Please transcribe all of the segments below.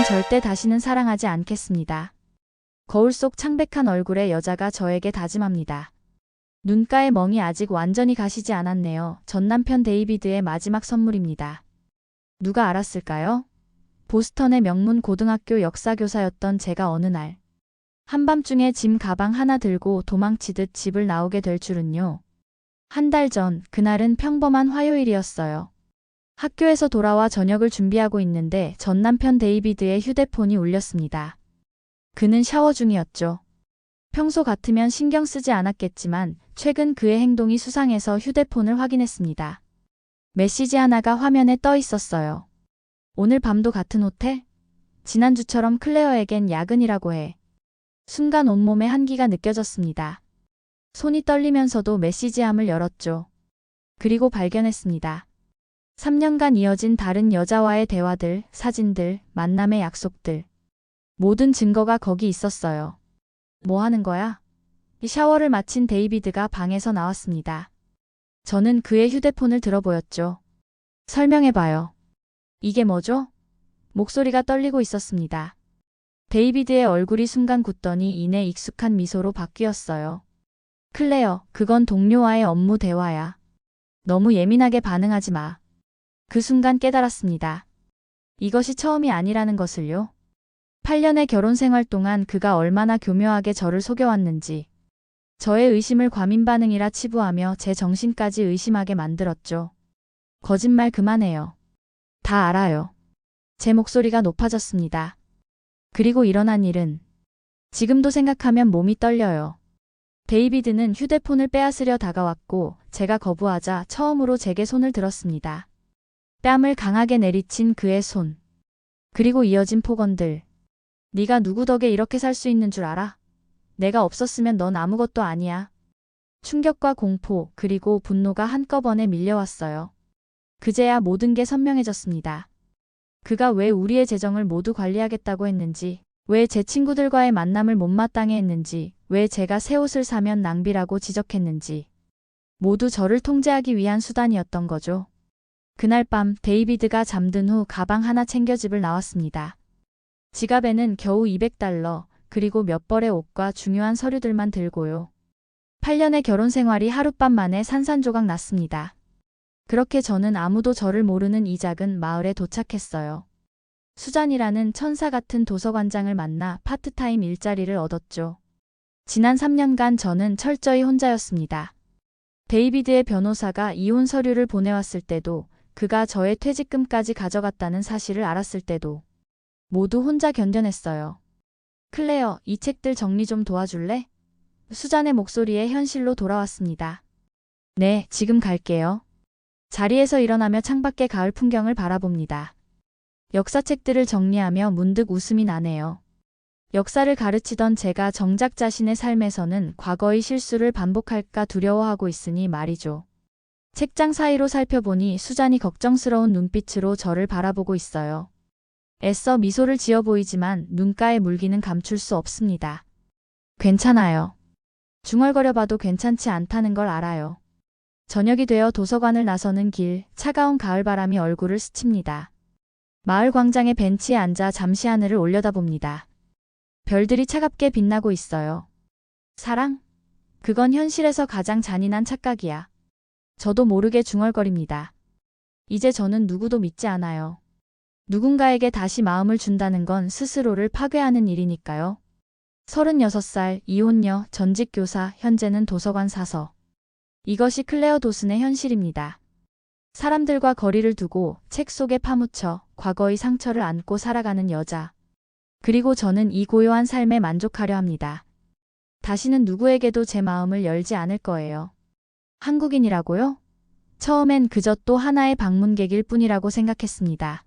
절대 다시는 사랑하지 않겠습니다. 거울 속 창백한 얼굴의 여자가 저에게 다짐합니다. 눈가의 멍이 아직 완전히 가시지 않았네요. 전 남편 데이비드의 마지막 선물입니다. 누가 알았을까요? 보스턴의 명문 고등학교 역사교사였던 제가 어느 날 한밤중에 짐 가방 하나 들고 도망치듯 집을 나오게 될 줄은요. 한 달 전, 그날은 평범한 화요일이었어요. 학교에서 돌아와 저녁을 준비하고 있는데 전 남편 데이비드의 휴대폰이 울렸습니다. 그는 샤워 중이었죠. 평소 같으면 신경 쓰지 않았겠지만 최근 그의 행동이 수상해서 휴대폰을 확인했습니다. 메시지 하나가 화면에 떠 있었어요. 오늘 밤도 같은 호텔? 지난주처럼 클레어에겐 야근이라고 해. 순간 온몸에 한기가 느껴졌습니다. 손이 떨리면서도 메시지함을 열었죠. 그리고 발견했습니다. 3년간 이어진 다른 여자와의 대화들, 사진들, 만남의 약속들. 모든 증거가 거기 있었어요. 뭐 하는 거야? 샤워를 마친 데이비드가 방에서 나왔습니다. 저는 그의 휴대폰을 들어보였죠. 설명해봐요. 이게 뭐죠? 목소리가 떨리고 있었습니다. 데이비드의 얼굴이 순간 굳더니 이내 익숙한 미소로 바뀌었어요. 클레어, 그건 동료와의 업무 대화야. 너무 예민하게 반응하지 마. 그 순간 깨달았습니다. 이것이 처음이 아니라는 것을요. 8년의 결혼 생활 동안 그가 얼마나 교묘하게 저를 속여왔는지. 저의 의심을 과민 반응이라 치부하며 제 정신까지 의심하게 만들었죠. 거짓말 그만해요. 다 알아요. 제 목소리가 높아졌습니다. 그리고 일어난 일은 지금도 생각하면 몸이 떨려요. 데이비드는 휴대폰을 빼앗으려 다가왔고 제가 거부하자 처음으로 제게 손을 들었습니다. 뺨을 강하게 내리친 그의 손. 그리고 이어진 폭언들. 네가 누구 덕에 이렇게 살 수 있는 줄 알아? 내가 없었으면 넌 아무것도 아니야. 충격과 공포 그리고 분노가 한꺼번에 밀려왔어요. 그제야 모든 게 선명해졌습니다. 그가 왜 우리의 재정을 모두 관리하겠다고 했는지, 왜 제 친구들과의 만남을 못마땅해 했는지, 왜 제가 새 옷을 사면 낭비라고 지적했는지. 모두 저를 통제하기 위한 수단이었던 거죠. 그날 밤 데이비드가 잠든 후 가방 하나 챙겨 집을 나왔습니다. 지갑에는 겨우 $200, 그리고 몇 벌의 옷과 중요한 서류들만 들고요. 8년의 결혼 생활이 하룻밤 만에 산산조각 났습니다. 그렇게 저는 아무도 저를 모르는 이 작은 마을에 도착했어요. 수잔이라는 천사 같은 도서관장을 만나 파트타임 일자리를 얻었죠. 지난 3년간 저는 철저히 혼자였습니다. 데이비드의 변호사가 이혼 서류를 보내왔을 때도, 그가 저의 퇴직금까지 가져갔다는 사실을 알았을 때도 모두 혼자 견뎌냈어요. 클레어, 이 책들 정리 좀 도와줄래? 수잔의 목소리에 현실로 돌아왔습니다. 네, 지금 갈게요. 자리에서 일어나며 창밖의 가을 풍경을 바라봅니다. 역사책들을 정리하며 문득 웃음이 나네요. 역사를 가르치던 제가 정작 자신의 삶에서는 과거의 실수를 반복할까 두려워하고 있으니 말이죠. 책장 사이로 살펴보니 수잔이 걱정스러운 눈빛으로 저를 바라보고 있어요. 애써 미소를 지어 보이지만 눈가의 물기는 감출 수 없습니다. 괜찮아요. 중얼거려봐도 괜찮지 않다는 걸 알아요. 저녁이 되어 도서관을 나서는 길, 차가운 가을바람이 얼굴을 스칩니다. 마을 광장의 벤치에 앉아 잠시 하늘을 올려다봅니다. 별들이 차갑게 빛나고 있어요. 사랑? 그건 현실에서 가장 잔인한 착각이야. 저도 모르게 중얼거립니다. 이제 저는 누구도 믿지 않아요. 누군가에게 다시 마음을 준다는 건 스스로를 파괴하는 일이니까요. 36살, 이혼녀, 전직 교사, 현재는 도서관 사서. 이것이 클레어 도슨의 현실입니다. 사람들과 거리를 두고 책 속에 파묻혀 과거의 상처를 안고 살아가는 여자. 그리고 저는 이 고요한 삶에 만족하려 합니다. 다시는 누구에게도 제 마음을 열지 않을 거예요. 한국인이라고요? 처음엔 그저 또 하나의 방문객일 뿐이라고 생각했습니다.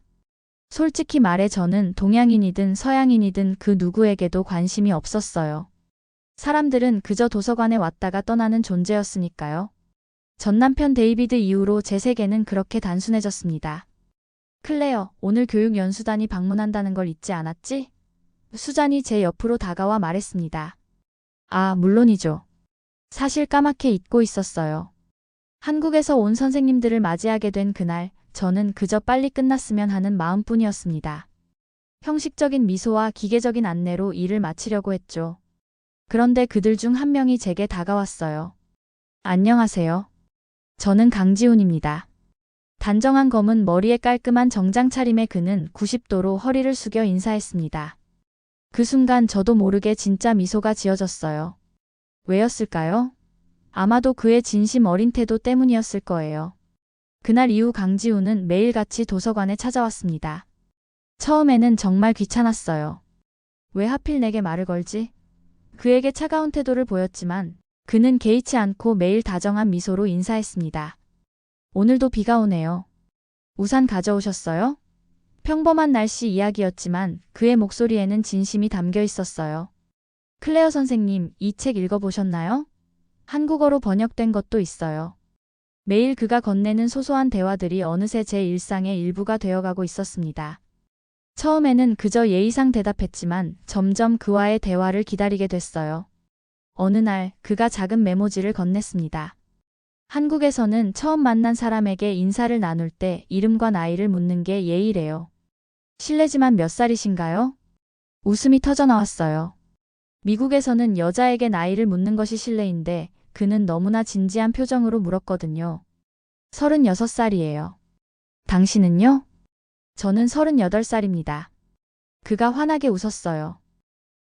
솔직히 말해 저는 동양인이든 서양인이든 그 누구에게도 관심이 없었어요. 사람들은 그저 도서관에 왔다가 떠나는 존재였으니까요. 전 남편 데이비드 이후로 제 세계는 그렇게 단순해졌습니다. 클레어, 오늘 교육연수단이 방문한다는 걸 잊지 않았지? 수잔이 제 옆으로 다가와 말했습니다. 아, 물론이죠. 사실 까맣게 잊고 있었어요. 한국에서 온 선생님들을 맞이하게 된 그날, 저는 그저 빨리 끝났으면 하는 마음뿐이었습니다. 형식적인 미소와 기계적인 안내로 일을 마치려고 했죠. 그런데 그들 중 한 명이 제게 다가왔어요. 안녕하세요. 저는 강지훈입니다. 단정한 검은 머리에 깔끔한 정장 차림의 그는 90도로 허리를 숙여 인사했습니다. 그 순간 저도 모르게 진짜 미소가 지어졌어요. 왜였을까요? 아마도 그의 진심 어린 태도 때문이었을 거예요. 그날 이후 강지훈은 매일같이 도서관에 찾아왔습니다. 처음에는 정말 귀찮았어요. 왜 하필 내게 말을 걸지? 그에게 차가운 태도를 보였지만 그는 개의치 않고 매일 다정한 미소로 인사했습니다. 오늘도 비가 오네요. 우산 가져오셨어요? 평범한 날씨 이야기였지만 그의 목소리에는 진심이 담겨 있었어요. 클레어 선생님, 이 책 읽어보셨나요? 한국어로 번역된 것도 있어요. 매일 그가 건네는 소소한 대화들이 어느새 제 일상의 일부가 되어가고 있었습니다. 처음에는 그저 예의상 대답했지만 점점 그와의 대화를 기다리게 됐어요. 어느 날 그가 작은 메모지를 건넸습니다. 한국에서는 처음 만난 사람에게 인사를 나눌 때 이름과 나이를 묻는 게 예의래요. 실례지만 몇 살이신가요? 웃음이 터져나왔어요. 미국에서는 여자에게 나이를 묻는 것이 실례인데 그는 너무나 진지한 표정으로 물었거든요. 36살이에요. 당신은요? 저는 38살입니다. 그가 환하게 웃었어요.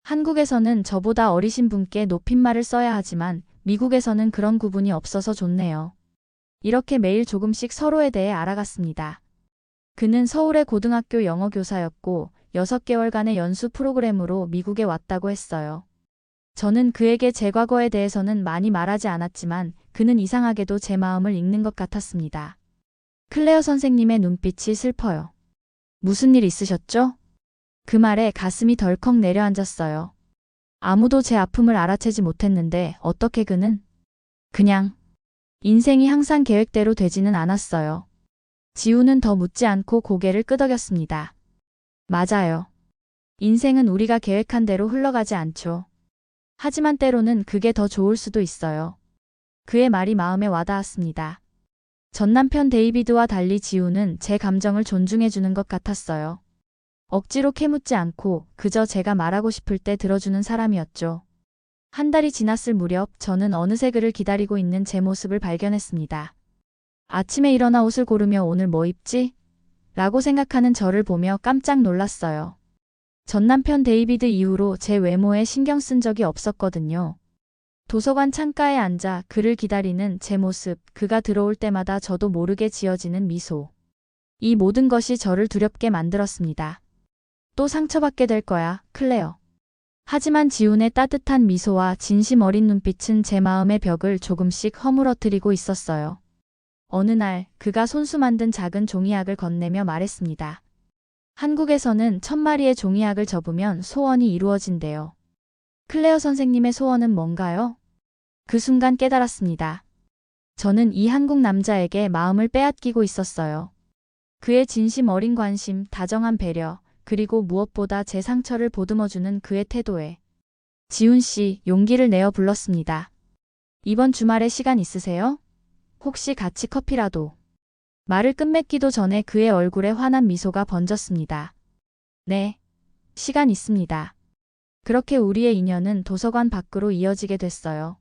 한국에서는 저보다 어리신 분께 높임말을 써야 하지만 미국에서는 그런 구분이 없어서 좋네요. 이렇게 매일 조금씩 서로에 대해 알아갔습니다. 그는 서울의 고등학교 영어 교사였고 6개월간의 연수 프로그램으로 미국에 왔다고 했어요. 저는 그에게 제 과거에 대해서는 많이 말하지 않았지만 그는 이상하게도 제 마음을 읽는 것 같았습니다. 클레어 선생님의 눈빛이 슬퍼요. 무슨 일 있으셨죠? 그 말에 가슴이 덜컥 내려앉았어요. 아무도 제 아픔을 알아채지 못했는데 어떻게 그냥 인생이 항상 계획대로 되지는 않았어요. 지우는 더 묻지 않고 고개를 끄덕였습니다. 맞아요. 인생은 우리가 계획한 대로 흘러가지 않죠. 하지만 때로는 그게 더 좋을 수도 있어요. 그의 말이 마음에 와닿았습니다. 전 남편 데이비드와 달리 지우는 제 감정을 존중해주는 것 같았어요. 억지로 캐묻지 않고 그저 제가 말하고 싶을 때 들어주는 사람이었죠. 한 달이 지났을 무렵 저는 어느새 그를 기다리고 있는 제 모습을 발견했습니다. 아침에 일어나 옷을 고르며 오늘 뭐 입지? 라고 생각하는 저를 보며 깜짝 놀랐어요. 전 남편 데이비드 이후로 제 외모에 신경 쓴 적이 없었거든요. 도서관 창가에 앉아 그를 기다리는 제 모습, 그가 들어올 때마다 저도 모르게 지어지는 미소. 이 모든 것이 저를 두렵게 만들었습니다. 또 상처받게 될 거야, 클레어. 하지만 지훈의 따뜻한 미소와 진심 어린 눈빛은 제 마음의 벽을 조금씩 허물어뜨리고 있었어요. 어느 날 그가 손수 만든 작은 종이약을 건네며 말했습니다. 한국에서는 1000마리의 종이약을 접으면 소원이 이루어진대요. 클레어 선생님의 소원은 뭔가요? 그 순간 깨달았습니다. 저는 이 한국 남자에게 마음을 빼앗기고 있었어요. 그의 진심 어린 관심, 다정한 배려, 그리고 무엇보다 제 상처를 보듬어주는 그의 태도에 지훈 씨, 용기를 내어 불렀습니다. 이번 주말에 시간 있으세요? 혹시 같이 커피라도. 말을 끝맺기도 전에 그의 얼굴에 환한 미소가 번졌습니다. 네, 시간 있습니다. 그렇게 우리의 인연은 도서관 밖으로 이어지게 됐어요.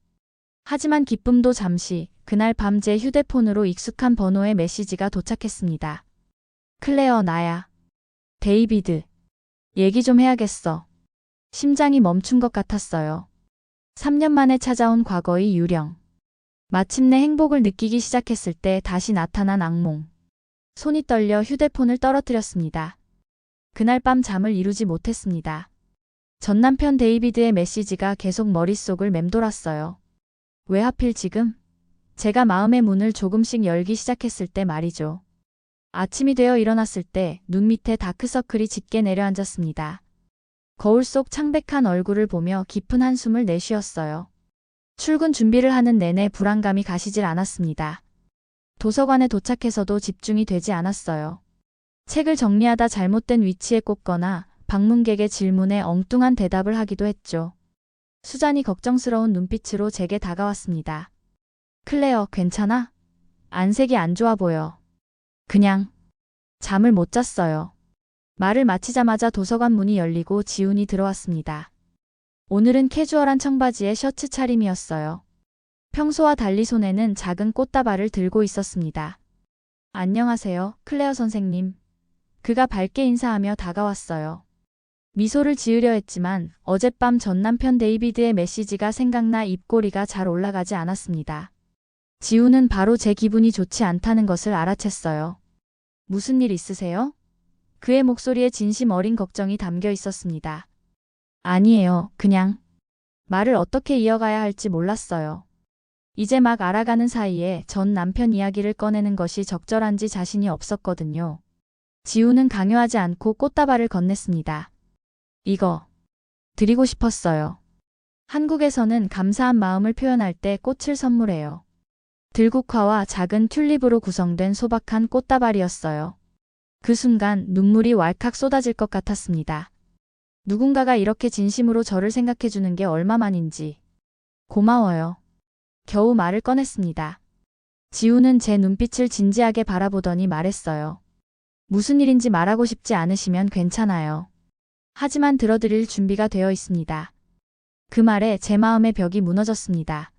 하지만 기쁨도 잠시, 그날 밤 제 휴대폰으로 익숙한 번호의 메시지가 도착했습니다. 클레어, 나야. 데이비드. 얘기 좀 해야겠어. 심장이 멈춘 것 같았어요. 3년 만에 찾아온 과거의 유령. 마침내 행복을 느끼기 시작했을 때 다시 나타난 악몽. 손이 떨려 휴대폰을 떨어뜨렸습니다. 그날 밤 잠을 이루지 못했습니다. 전 남편 데이비드의 메시지가 계속 머릿속을 맴돌았어요. 왜 하필 지금? 제가 마음의 문을 조금씩 열기 시작했을 때 말이죠. 아침이 되어 일어났을 때 눈 밑에 다크서클이 짙게 내려앉았습니다. 거울 속 창백한 얼굴을 보며 깊은 한숨을 내쉬었어요. 출근 준비를 하는 내내 불안감이 가시질 않았습니다. 도서관에 도착해서도 집중이 되지 않았어요. 책을 정리하다 잘못된 위치에 꽂거나 방문객의 질문에 엉뚱한 대답을 하기도 했죠. 수잔이 걱정스러운 눈빛으로 제게 다가왔습니다. 클레어, 괜찮아? 안색이 안 좋아 보여. 그냥 잠을 못 잤어요. 말을 마치자마자 도서관 문이 열리고 지훈이 들어왔습니다. 오늘은 캐주얼한 청바지에 셔츠 차림이었어요. 평소와 달리 손에는 작은 꽃다발을 들고 있었습니다. 안녕하세요, 클레어 선생님. 그가 밝게 인사하며 다가왔어요. 미소를 지으려 했지만 어젯밤 전 남편 데이비드의 메시지가 생각나 입꼬리가 잘 올라가지 않았습니다. 지훈은 바로 제 기분이 좋지 않다는 것을 알아챘어요. 무슨 일 있으세요? 그의 목소리에 진심 어린 걱정이 담겨 있었습니다. 아니에요, 그냥. 말을 어떻게 이어가야 할지 몰랐어요. 이제 막 알아가는 사이에 전 남편 이야기를 꺼내는 것이 적절한지 자신이 없었거든요. 지훈은 강요하지 않고 꽃다발을 건넸습니다. 이거 드리고 싶었어요. 한국에서는 감사한 마음을 표현할 때 꽃을 선물해요. 들국화와 작은 튤립으로 구성된 소박한 꽃다발이었어요. 그 순간 눈물이 왈칵 쏟아질 것 같았습니다. 누군가가 이렇게 진심으로 저를 생각해주는 게 얼마만인지. 고마워요. 겨우 말을 꺼냈습니다. 지훈은 제 눈빛을 진지하게 바라보더니 말했어요. 무슨 일인지 말하고 싶지 않으시면 괜찮아요. 하지만 들어드릴 준비가 되어 있습니다. 그 말에 제 마음의 벽이 무너졌습니다.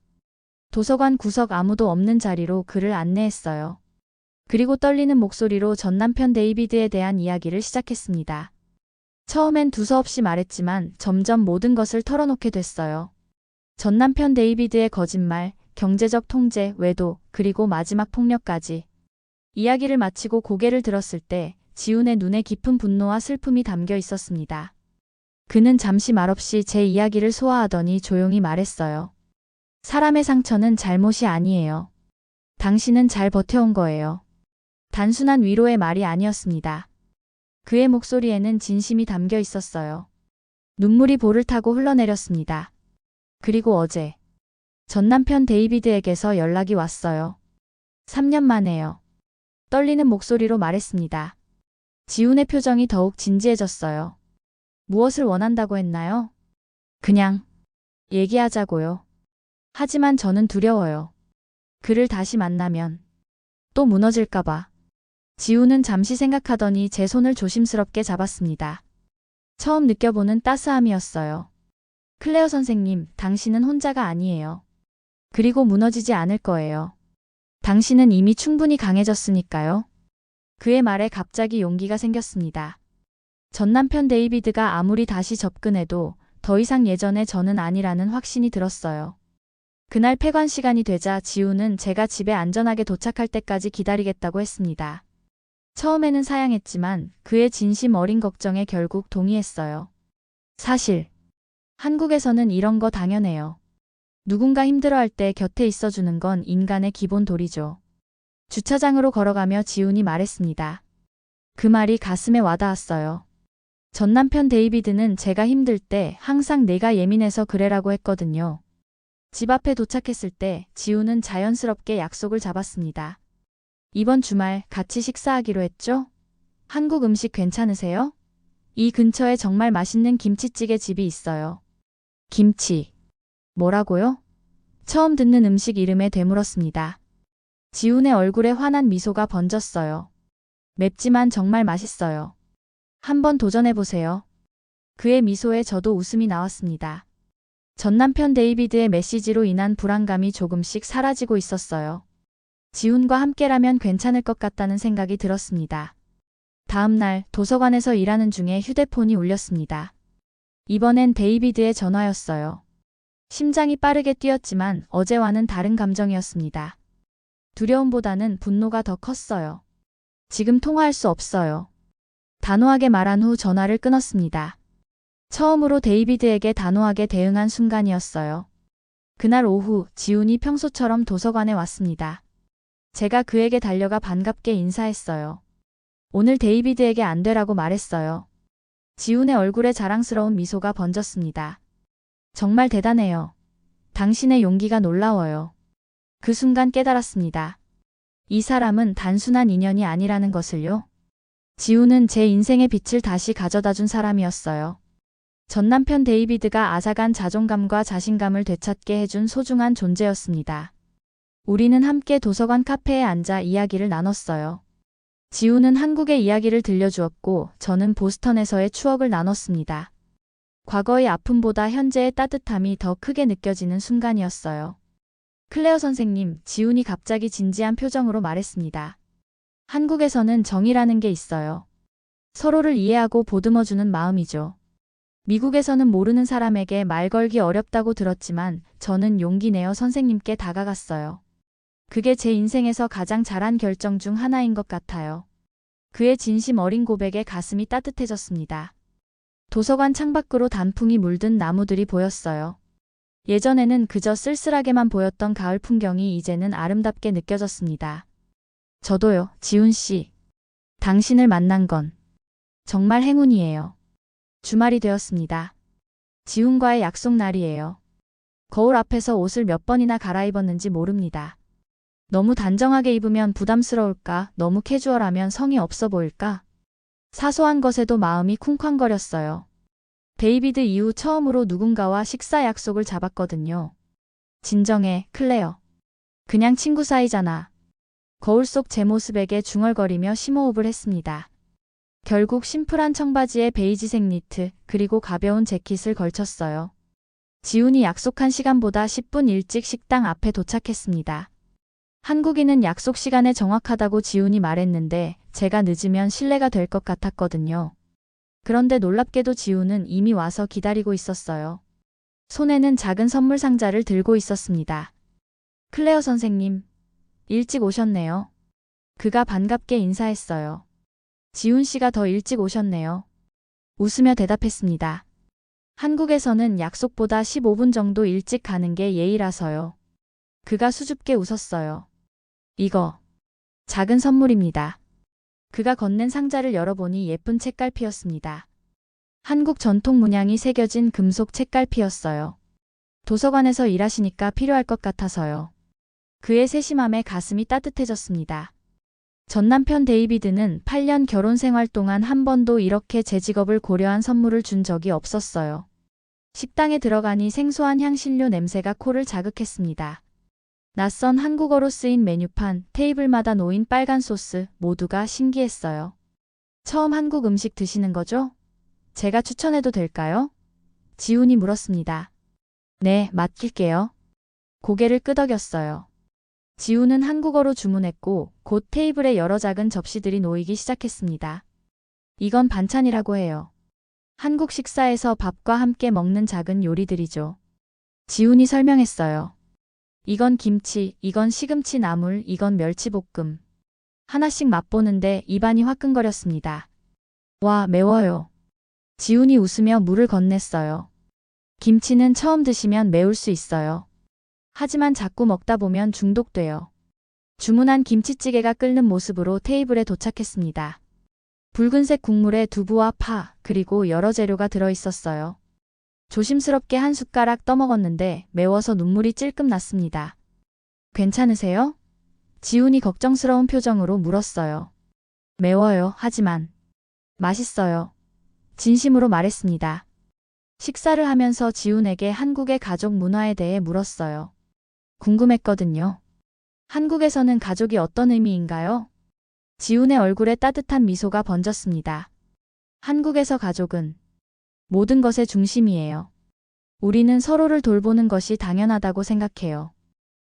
도서관 구석 아무도 없는 자리로 그를 안내했어요. 그리고 떨리는 목소리로 전 남편 데이비드에 대한 이야기를 시작했습니다. 처음엔 두서없이 말했지만 점점 모든 것을 털어놓게 됐어요. 전 남편 데이비드의 거짓말, 경제적 통제, 외도, 그리고 마지막 폭력까지. 이야기를 마치고 고개를 들었을 때 지훈의 눈에 깊은 분노와 슬픔이 담겨 있었습니다. 그는 잠시 말없이 제 이야기를 소화하더니 조용히 말했어요. 사람의 상처는 잘못이 아니에요. 당신은 잘 버텨온 거예요. 단순한 위로의 말이 아니었습니다. 그의 목소리에는 진심이 담겨 있었어요. 눈물이 볼을 타고 흘러내렸습니다. 그리고 어제 전 남편 데이비드에게서 연락이 왔어요. 3년 만에요. 떨리는 목소리로 말했습니다. 지훈의 표정이 더욱 진지해졌어요. 무엇을 원한다고 했나요? 그냥 얘기하자고요. 하지만 저는 두려워요. 그를 다시 만나면 또 무너질까봐. 지훈은 잠시 생각하더니 제 손을 조심스럽게 잡았습니다. 처음 느껴보는 따스함이었어요. 클레어 선생님, 당신은 혼자가 아니에요. 그리고 무너지지 않을 거예요. 당신은 이미 충분히 강해졌으니까요. 그의 말에 갑자기 용기가 생겼습니다. 전 남편 데이비드가 아무리 다시 접근해도 더 이상 예전의 저는 아니라는 확신이 들었어요. 그날 폐관 시간이 되자 지훈은 제가 집에 안전하게 도착할 때까지 기다리겠다고 했습니다. 처음에는 사양했지만 그의 진심 어린 걱정에 결국 동의했어요. 사실 한국에서는 이런 거 당연해요. 누군가 힘들어할 때 곁에 있어주는 건 인간의 기본 도리죠. 주차장으로 걸어가며 지훈이 말했습니다. 그 말이 가슴에 와닿았어요. 전 남편 데이비드는 제가 힘들 때 항상 내가 예민해서 그래라고 했거든요. 집 앞에 도착했을 때 지훈은 자연스럽게 약속을 잡았습니다. 이번 주말 같이 식사하기로 했죠? 한국 음식 괜찮으세요? 이 근처에 정말 맛있는 김치찌개 집이 있어요. 김치. 뭐라고요? 처음 듣는 음식 이름에 되물었습니다. 지훈의 얼굴에 환한 미소가 번졌어요. 맵지만 정말 맛있어요. 한번 도전해보세요. 그의 미소에 저도 웃음이 나왔습니다. 전 남편 데이비드의 메시지로 인한 불안감이 조금씩 사라지고 있었어요. 지훈과 함께라면 괜찮을 것 같다는 생각이 들었습니다. 다음 날 도서관에서 일하는 중에 휴대폰이 울렸습니다. 이번엔 데이비드의 전화였어요. 심장이 빠르게 뛰었지만 어제와는 다른 감정이었습니다. 두려움보다는 분노가 더 컸어요. 지금 통화할 수 없어요. 단호하게 말한 후 전화를 끊었습니다. 처음으로 데이비드에게 단호하게 대응한 순간이었어요. 그날 오후 지훈이 평소처럼 도서관에 왔습니다. 제가 그에게 달려가 반갑게 인사했어요. 오늘 데이비드에게 안 되라고 말했어요. 지훈의 얼굴에 자랑스러운 미소가 번졌습니다. 정말 대단해요. 당신의 용기가 놀라워요. 그 순간 깨달았습니다. 이 사람은 단순한 인연이 아니라는 것을요. 지훈은 제 인생의 빛을 다시 가져다준 사람이었어요. 전 남편 데이비드가 앗아간 자존감과 자신감을 되찾게 해준 소중한 존재였습니다. 우리는 함께 도서관 카페에 앉아 이야기를 나눴어요. 지우는 한국의 이야기를 들려주었고 저는 보스턴에서의 추억을 나눴습니다. 과거의 아픔보다 현재의 따뜻함이 더 크게 느껴지는 순간이었어요. 클레어 선생님, 지훈이 갑자기 진지한 표정으로 말했습니다. 한국에서는 정이라는 게 있어요. 서로를 이해하고 보듬어주는 마음이죠. 미국에서는 모르는 사람에게 말 걸기 어렵다고 들었지만 저는 용기 내어 선생님께 다가갔어요. 그게 제 인생에서 가장 잘한 결정 중 하나인 것 같아요. 그의 진심 어린 고백에 가슴이 따뜻해졌습니다. 도서관 창밖으로 단풍이 물든 나무들이 보였어요. 예전에는 그저 쓸쓸하게만 보였던 가을 풍경이 이제는 아름답게 느껴졌습니다. 저도요, 지훈 씨. 당신을 만난 건 정말 행운이에요. 주말이 되었습니다. 지훈과의 약속 날이에요. 거울 앞에서 옷을 몇 번이나 갈아입었는지 모릅니다. 너무 단정하게 입으면 부담스러울까, 너무 캐주얼하면 성의 없어 보일까? 사소한 것에도 마음이 쿵쾅거렸어요. 데이비드 이후 처음으로 누군가와 식사 약속을 잡았거든요. 진정해, 클레어. 그냥 친구 사이잖아. 거울 속 제 모습에게 중얼거리며 심호흡을 했습니다. 결국 심플한 청바지에 베이지색 니트, 그리고 가벼운 재킷을 걸쳤어요. 지훈이 약속한 시간보다 10분 일찍 식당 앞에 도착했습니다. 한국인은 약속 시간에 정확하다고 지훈이 말했는데 제가 늦으면 실례가 될 것 같았거든요. 그런데 놀랍게도 지훈은 이미 와서 기다리고 있었어요. 손에는 작은 선물 상자를 들고 있었습니다. 클레어 선생님, 일찍 오셨네요. 그가 반갑게 인사했어요. 지훈 씨가 더 일찍 오셨네요. 웃으며 대답했습니다. 한국에서는 약속보다 15분 정도 일찍 가는 게 예의라서요. 그가 수줍게 웃었어요. 이거 작은 선물입니다. 그가 건넨 상자를 열어보니 예쁜 책갈피였습니다. 한국 전통 문양이 새겨진 금속 책갈피였어요. 도서관에서 일하시니까 필요할 것 같아서요. 그의 세심함에 가슴이 따뜻해졌습니다. 전 남편 데이비드는 8년 결혼 생활 동안 한 번도 이렇게 제 직업을 고려한 선물을 준 적이 없었어요. 식당에 들어가니 생소한 향신료 냄새가 코를 자극했습니다. 낯선 한국어로 쓰인 메뉴판, 테이블마다 놓인 빨간 소스, 모두가 신기했어요. 처음 한국 음식 드시는 거죠? 제가 추천해도 될까요? 지훈이 물었습니다. 네, 맡길게요. 고개를 끄덕였어요. 지훈은 한국어로 주문했고 곧 테이블에 여러 작은 접시들이 놓이기 시작했습니다. 이건 반찬이라고 해요. 한국 식사에서 밥과 함께 먹는 작은 요리들이죠. 지훈이 설명했어요. 이건 김치, 이건 시금치 나물, 이건 멸치볶음. 하나씩 맛보는데 입안이 화끈거렸습니다. 와, 매워요. 지훈이 웃으며 물을 건넸어요. 김치는 처음 드시면 매울 수 있어요. 하지만 자꾸 먹다 보면 중독돼요. 주문한 김치찌개가 끓는 모습으로 테이블에 도착했습니다. 붉은색 국물에 두부와 파, 그리고 여러 재료가 들어있었어요. 조심스럽게 한 숟가락 떠먹었는데 매워서 눈물이 찔끔 났습니다. 괜찮으세요? 지훈이 걱정스러운 표정으로 물었어요. 매워요, 하지만 맛있어요. 진심으로 말했습니다. 식사를 하면서 지훈에게 한국의 가족 문화에 대해 물었어요. 궁금했거든요. 한국에서는 가족이 어떤 의미인가요? 지훈의 얼굴에 따뜻한 미소가 번졌습니다. 한국에서 가족은 모든 것의 중심이에요. 우리는 서로를 돌보는 것이 당연하다고 생각해요.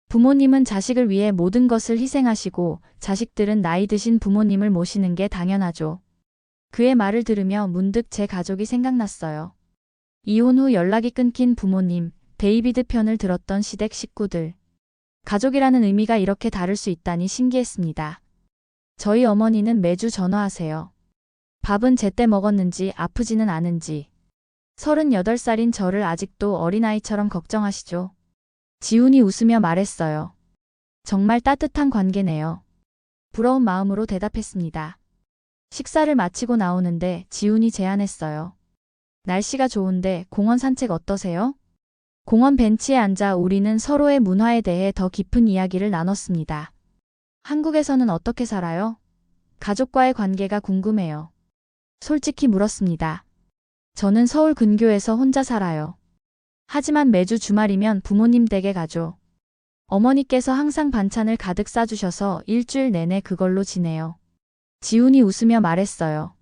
부모님은 자식을 위해 모든 것을 희생하시고 자식들은 나이 드신 부모님을 모시는 게 당연하죠. 그의 말을 들으며 문득 제 가족이 생각났어요. 이혼 후 연락이 끊긴 부모님, 데이비드 편을 들었던 시댁 식구들. 가족이라는 의미가 이렇게 다를 수 있다니 신기했습니다. 저희 어머니는 매주 전화하세요. 밥은 제때 먹었는지 아프지는 않은지. 38살인 저를 아직도 어린아이처럼 걱정하시죠. 지훈이 웃으며 말했어요. 정말 따뜻한 관계네요. 부러운 마음으로 대답했습니다. 식사를 마치고 나오는데 지훈이 제안했어요. 날씨가 좋은데 공원 산책 어떠세요? 공원 벤치에 앉아 우리는 서로의 문화에 대해 더 깊은 이야기를 나눴습니다. 한국에서는 어떻게 살아요? 가족과의 관계가 궁금해요. 솔직히 물었습니다. 저는 서울 근교에서 혼자 살아요. 하지만 매주 주말이면 부모님 댁에 가죠. 어머니께서 항상 반찬을 가득 싸주셔서 일주일 내내 그걸로 지내요. 지훈이 웃으며 말했어요.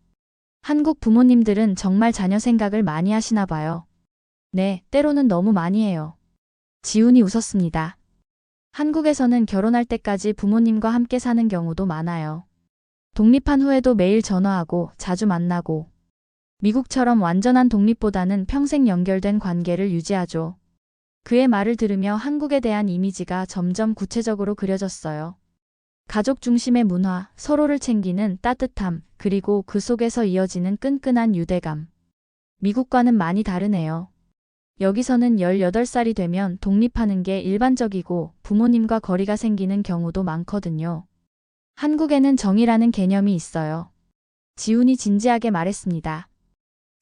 한국 부모님들은 정말 자녀 생각을 많이 하시나 봐요. 네, 때로는 너무 많이 해요. 지훈이 웃었습니다. 한국에서는 결혼할 때까지 부모님과 함께 사는 경우도 많아요. 독립한 후에도 매일 전화하고 자주 만나고. 미국처럼 완전한 독립보다는 평생 연결된 관계를 유지하죠. 그의 말을 들으며 한국에 대한 이미지가 점점 구체적으로 그려졌어요. 가족 중심의 문화, 서로를 챙기는 따뜻함, 그리고 그 속에서 이어지는 끈끈한 유대감. 미국과는 많이 다르네요. 여기서는 18살이 되면 독립하는 게 일반적이고 부모님과 거리가 생기는 경우도 많거든요. 한국에는 정이라는 개념이 있어요. 지훈이 진지하게 말했습니다.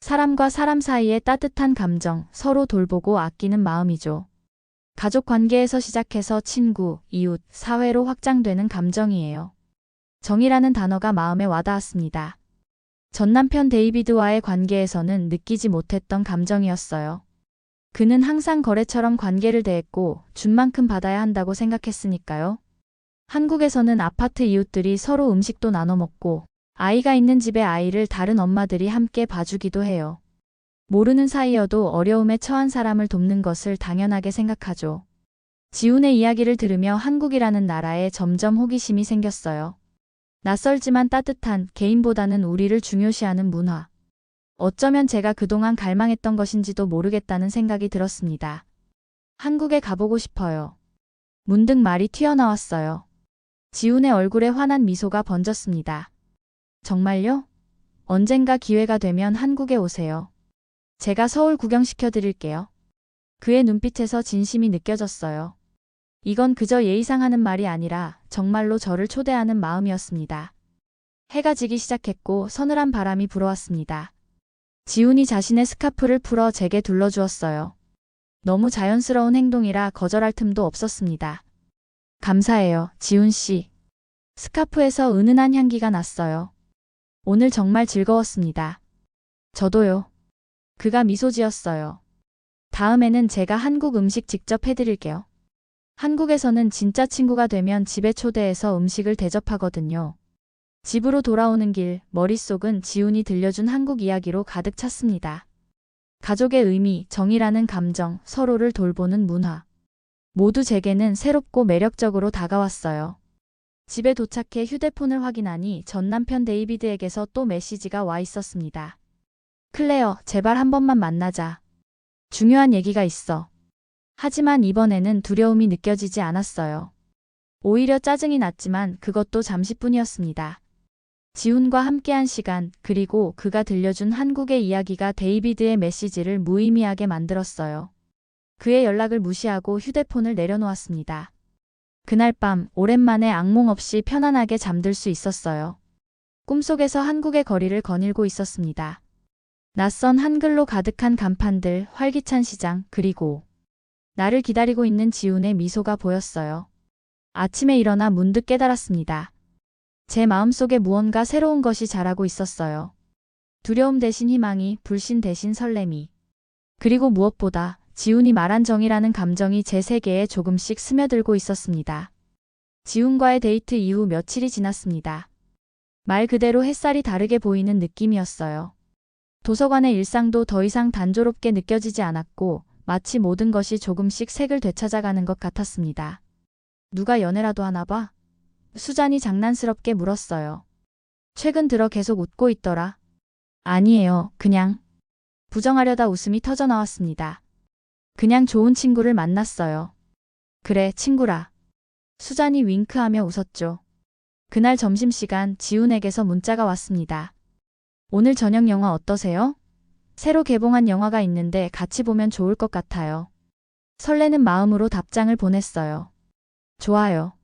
사람과 사람 사이의 따뜻한 감정, 서로 돌보고 아끼는 마음이죠. 가족 관계에서 시작해서 친구, 이웃, 사회로 확장되는 감정이에요. 정이라는 단어가 마음에 와닿았습니다. 전 남편 데이비드와의 관계에서는 느끼지 못했던 감정이었어요. 그는 항상 거래처럼 관계를 대했고 준 만큼 받아야 한다고 생각했으니까요. 한국에서는 아파트 이웃들이 서로 음식도 나눠 먹고 아이가 있는 집에 아이를 다른 엄마들이 함께 봐주기도 해요. 모르는 사이여도 어려움에 처한 사람을 돕는 것을 당연하게 생각하죠. 지훈의 이야기를 들으며 한국이라는 나라에 점점 호기심이 생겼어요. 낯설지만 따뜻한 개인보다는 우리를 중요시하는 문화. 어쩌면 제가 그동안 갈망했던 것인지도 모르겠다는 생각이 들었습니다. 한국에 가보고 싶어요. 문득 말이 튀어나왔어요. 지훈의 얼굴에 환한 미소가 번졌습니다. 정말요? 언젠가 기회가 되면 한국에 오세요. 제가 서울 구경시켜 드릴게요. 그의 눈빛에서 진심이 느껴졌어요. 이건 그저 예의상 하는 말이 아니라 정말로 저를 초대하는 마음이었습니다. 해가 지기 시작했고 서늘한 바람이 불어왔습니다. 지훈이 자신의 스카프를 풀어 제게 둘러주었어요. 너무 자연스러운 행동이라 거절할 틈도 없었습니다. 감사해요, 지훈 씨. 스카프에서 은은한 향기가 났어요. 오늘 정말 즐거웠습니다. 저도요. 그가 미소 지었어요. 다음에는 제가 한국 음식 직접 해드릴게요. 한국에서는 진짜 친구가 되면 집에 초대해서 음식을 대접하거든요. 집으로 돌아오는 길, 머릿속은 지훈이 들려준 한국 이야기로 가득 찼습니다. 가족의 의미, 정이라는 감정, 서로를 돌보는 문화. 모두 제게는 새롭고 매력적으로 다가왔어요. 집에 도착해 휴대폰을 확인하니 전 남편 데이비드에게서 또 메시지가 와 있었습니다. 클레어, 제발 한 번만 만나자. 중요한 얘기가 있어. 하지만 이번에는 두려움이 느껴지지 않았어요. 오히려 짜증이 났지만 그것도 잠시뿐이었습니다. 지훈과 함께한 시간, 그리고 그가 들려준 한국의 이야기가 데이비드의 메시지를 무의미하게 만들었어요. 그의 연락을 무시하고 휴대폰을 내려놓았습니다. 그날 밤 오랜만에 악몽 없이 편안하게 잠들 수 있었어요. 꿈속에서 한국의 거리를 거닐고 있었습니다. 낯선 한글로 가득한 간판들, 활기찬 시장, 그리고 나를 기다리고 있는 지훈의 미소가 보였어요. 아침에 일어나 문득 깨달았습니다. 제 마음속에 무언가 새로운 것이 자라고 있었어요. 두려움 대신 희망이, 불신 대신 설렘이. 그리고 무엇보다 지훈이 말한 정이라는 감정이 제 세계에 조금씩 스며들고 있었습니다. 지훈과의 데이트 이후 며칠이 지났습니다. 말 그대로 햇살이 다르게 보이는 느낌이었어요. 도서관의 일상도 더 이상 단조롭게 느껴지지 않았고 마치 모든 것이 조금씩 색을 되찾아가는 것 같았습니다. 누가 연애라도 하나 봐? 수잔이 장난스럽게 물었어요. 최근 들어 계속 웃고 있더라. 아니에요, 그냥. 부정하려다 웃음이 터져나왔습니다. 그냥 좋은 친구를 만났어요. 그래, 친구라. 수잔이 윙크하며 웃었죠. 그날 점심시간 지훈에게서 문자가 왔습니다. 오늘 저녁 영화 어떠세요? 새로 개봉한 영화가 있는데 같이 보면 좋을 것 같아요. 설레는 마음으로 답장을 보냈어요. 좋아요.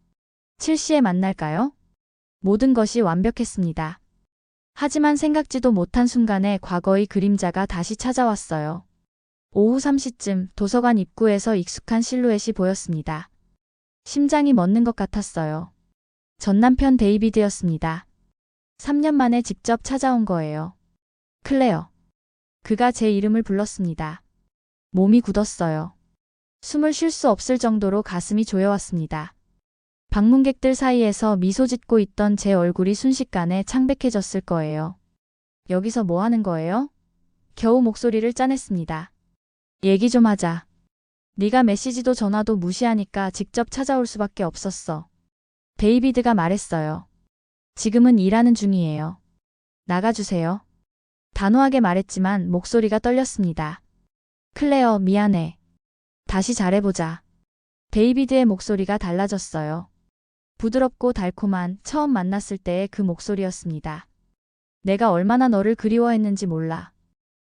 7시에 만날까요? 모든 것이 완벽했습니다. 하지만 생각지도 못한 순간에 과거의 그림자가 다시 찾아왔어요. 오후 3시쯤 도서관 입구에서 익숙한 실루엣이 보였습니다. 심장이 멎는 것 같았어요. 전 남편 데이비드였습니다. 3년 만에 직접 찾아온 거예요. 클레어. 그가 제 이름을 불렀습니다. 몸이 굳었어요. 숨을 쉴 수 없을 정도로 가슴이 조여왔습니다. 방문객들 사이에서 미소 짓고 있던 제 얼굴이 순식간에 창백해졌을 거예요. 여기서 뭐 하는 거예요? 겨우 목소리를 짜냈습니다. 얘기 좀 하자. 네가 메시지도 전화도 무시하니까 직접 찾아올 수밖에 없었어. 데이비드가 말했어요. 지금은 일하는 중이에요. 나가주세요. 단호하게 말했지만 목소리가 떨렸습니다. 클레어, 미안해. 다시 잘해보자. 데이비드의 목소리가 달라졌어요. 부드럽고 달콤한 처음 만났을 때의 그 목소리였습니다. 내가 얼마나 너를 그리워했는지 몰라.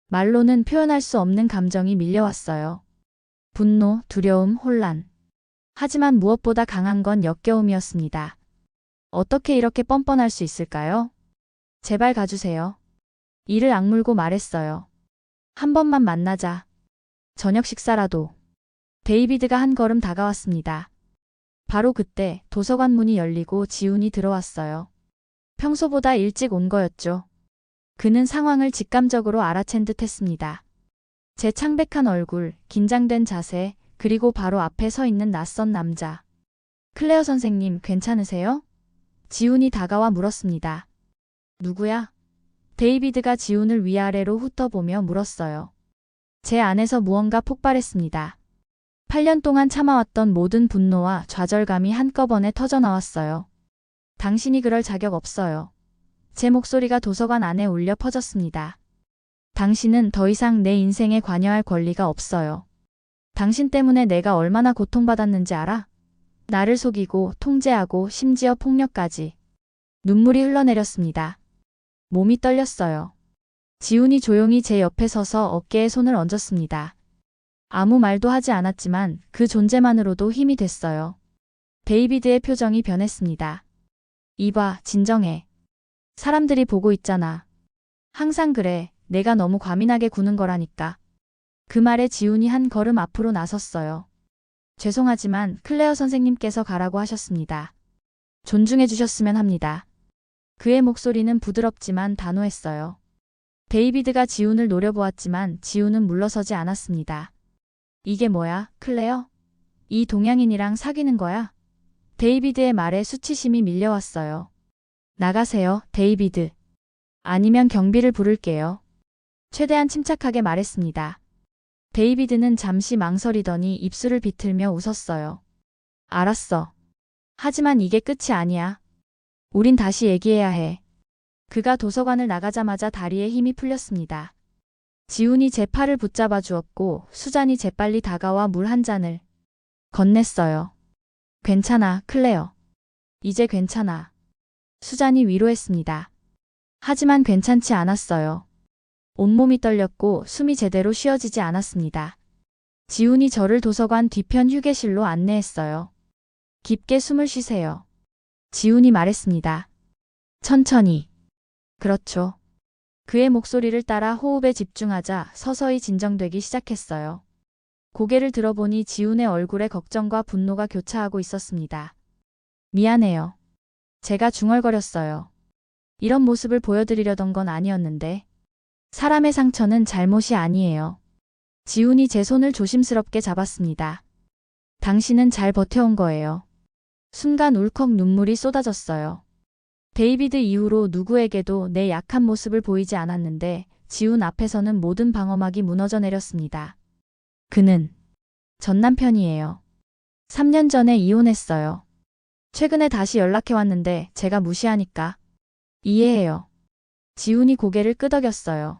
말로는 표현할 수 없는 감정이 밀려왔어요. 분노, 두려움, 혼란. 하지만 무엇보다 강한 건 역겨움이었습니다. 어떻게 이렇게 뻔뻔할 수 있을까요? 제발 가주세요. 이를 악물고 말했어요. 한 번만 만나자. 저녁 식사라도. 데이비드가 한 걸음 다가왔습니다. 바로 그때 도서관 문이 열리고 지훈이 들어왔어요. 평소보다 일찍 온 거였죠. 그는 상황을 직감적으로 알아챈 듯 했습니다. 제 창백한 얼굴, 긴장된 자세, 그리고 바로 앞에 서 있는 낯선 남자. 클레어 선생님, 괜찮으세요? 지훈이 다가와 물었습니다. 누구야? 데이비드가 지훈을 위아래로 훑어보며 물었어요. 제 안에서 무언가 폭발했습니다. 8년 동안 참아왔던 모든 분노와 좌절감이 한꺼번에 터져나왔어요. 당신이 그럴 자격 없어요. 제 목소리가 도서관 안에 울려 퍼졌습니다. 당신은 더 이상 내 인생에 관여할 권리가 없어요. 당신 때문에 내가 얼마나 고통받았는지 알아? 나를 속이고 통제하고 심지어 폭력까지. 눈물이 흘러내렸습니다. 몸이 떨렸어요. 지훈이 조용히 제 옆에 서서 어깨에 손을 얹었습니다. 아무 말도 하지 않았지만 그 존재만으로도 힘이 됐어요. 데이비드의 표정이 변했습니다. 이봐, 진정해. 사람들이 보고 있잖아. 항상 그래. 내가 너무 과민하게 구는 거라니까. 그 말에 지훈이 한 걸음 앞으로 나섰어요. 죄송하지만 클레어 선생님께서 가라고 하셨습니다. 존중해 주셨으면 합니다. 그의 목소리는 부드럽지만 단호했어요. 데이비드가 지훈을 노려보았지만 지훈은 물러서지 않았습니다. 이게 뭐야, 클레어? 이 동양인이랑 사귀는 거야? 데이비드의 말에 수치심이 밀려왔어요. 나가세요, 데이비드. 아니면 경비를 부를게요. 최대한 침착하게 말했습니다. 데이비드는 잠시 망설이더니 입술을 비틀며 웃었어요. 알았어. 하지만 이게 끝이 아니야. 우린 다시 얘기해야 해. 그가 도서관을 나가자마자 다리에 힘이 풀렸습니다. 지훈이 제 팔을 붙잡아 주었고 수잔이 재빨리 다가와 물 한 잔을 건넸어요. 괜찮아, 클레어. 이제 괜찮아. 수잔이 위로했습니다. 하지만 괜찮지 않았어요. 온몸이 떨렸고 숨이 제대로 쉬어지지 않았습니다. 지훈이 저를 도서관 뒤편 휴게실로 안내했어요. 깊게 숨을 쉬세요. 지훈이 말했습니다. 천천히. 그렇죠. 그의 목소리를 따라 호흡에 집중하자 서서히 진정되기 시작했어요. 고개를 들어보니 지훈의 얼굴에 걱정과 분노가 교차하고 있었습니다. 미안해요. 제가 중얼거렸어요. 이런 모습을 보여드리려던 건 아니었는데. 사람의 상처는 잘못이 아니에요. 지훈이 제 손을 조심스럽게 잡았습니다. 당신은 잘 버텨온 거예요. 순간 울컥 눈물이 쏟아졌어요. 데이비드 이후로 누구에게도 내 약한 모습을 보이지 않았는데 지훈 앞에서는 모든 방어막이 무너져 내렸습니다. 그는 전 남편이에요. 3년 전에 이혼했어요. 최근에 다시 연락해왔는데 제가 무시하니까 이해해요. 지훈이 고개를 끄덕였어요.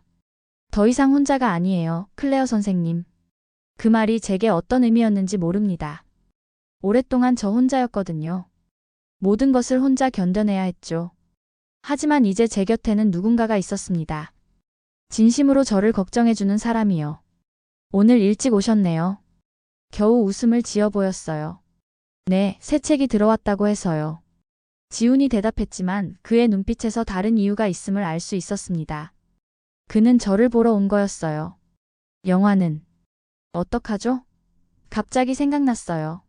더 이상 혼자가 아니에요, 클레어 선생님. 그 말이 제게 어떤 의미였는지 모릅니다. 오랫동안 저 혼자였거든요. 모든 것을 혼자 견뎌내야 했죠. 하지만 이제 제 곁에는 누군가가 있었습니다. 진심으로 저를 걱정해주는 사람이요. 오늘 일찍 오셨네요. 겨우 웃음을 지어 보였어요. 네, 새 책이 들어왔다고 해서요. 지훈이 대답했지만 그의 눈빛에서 다른 이유가 있음을 알 수 있었습니다. 그는 저를 보러 온 거였어요. 영화는 어떡하죠? 갑자기 생각났어요.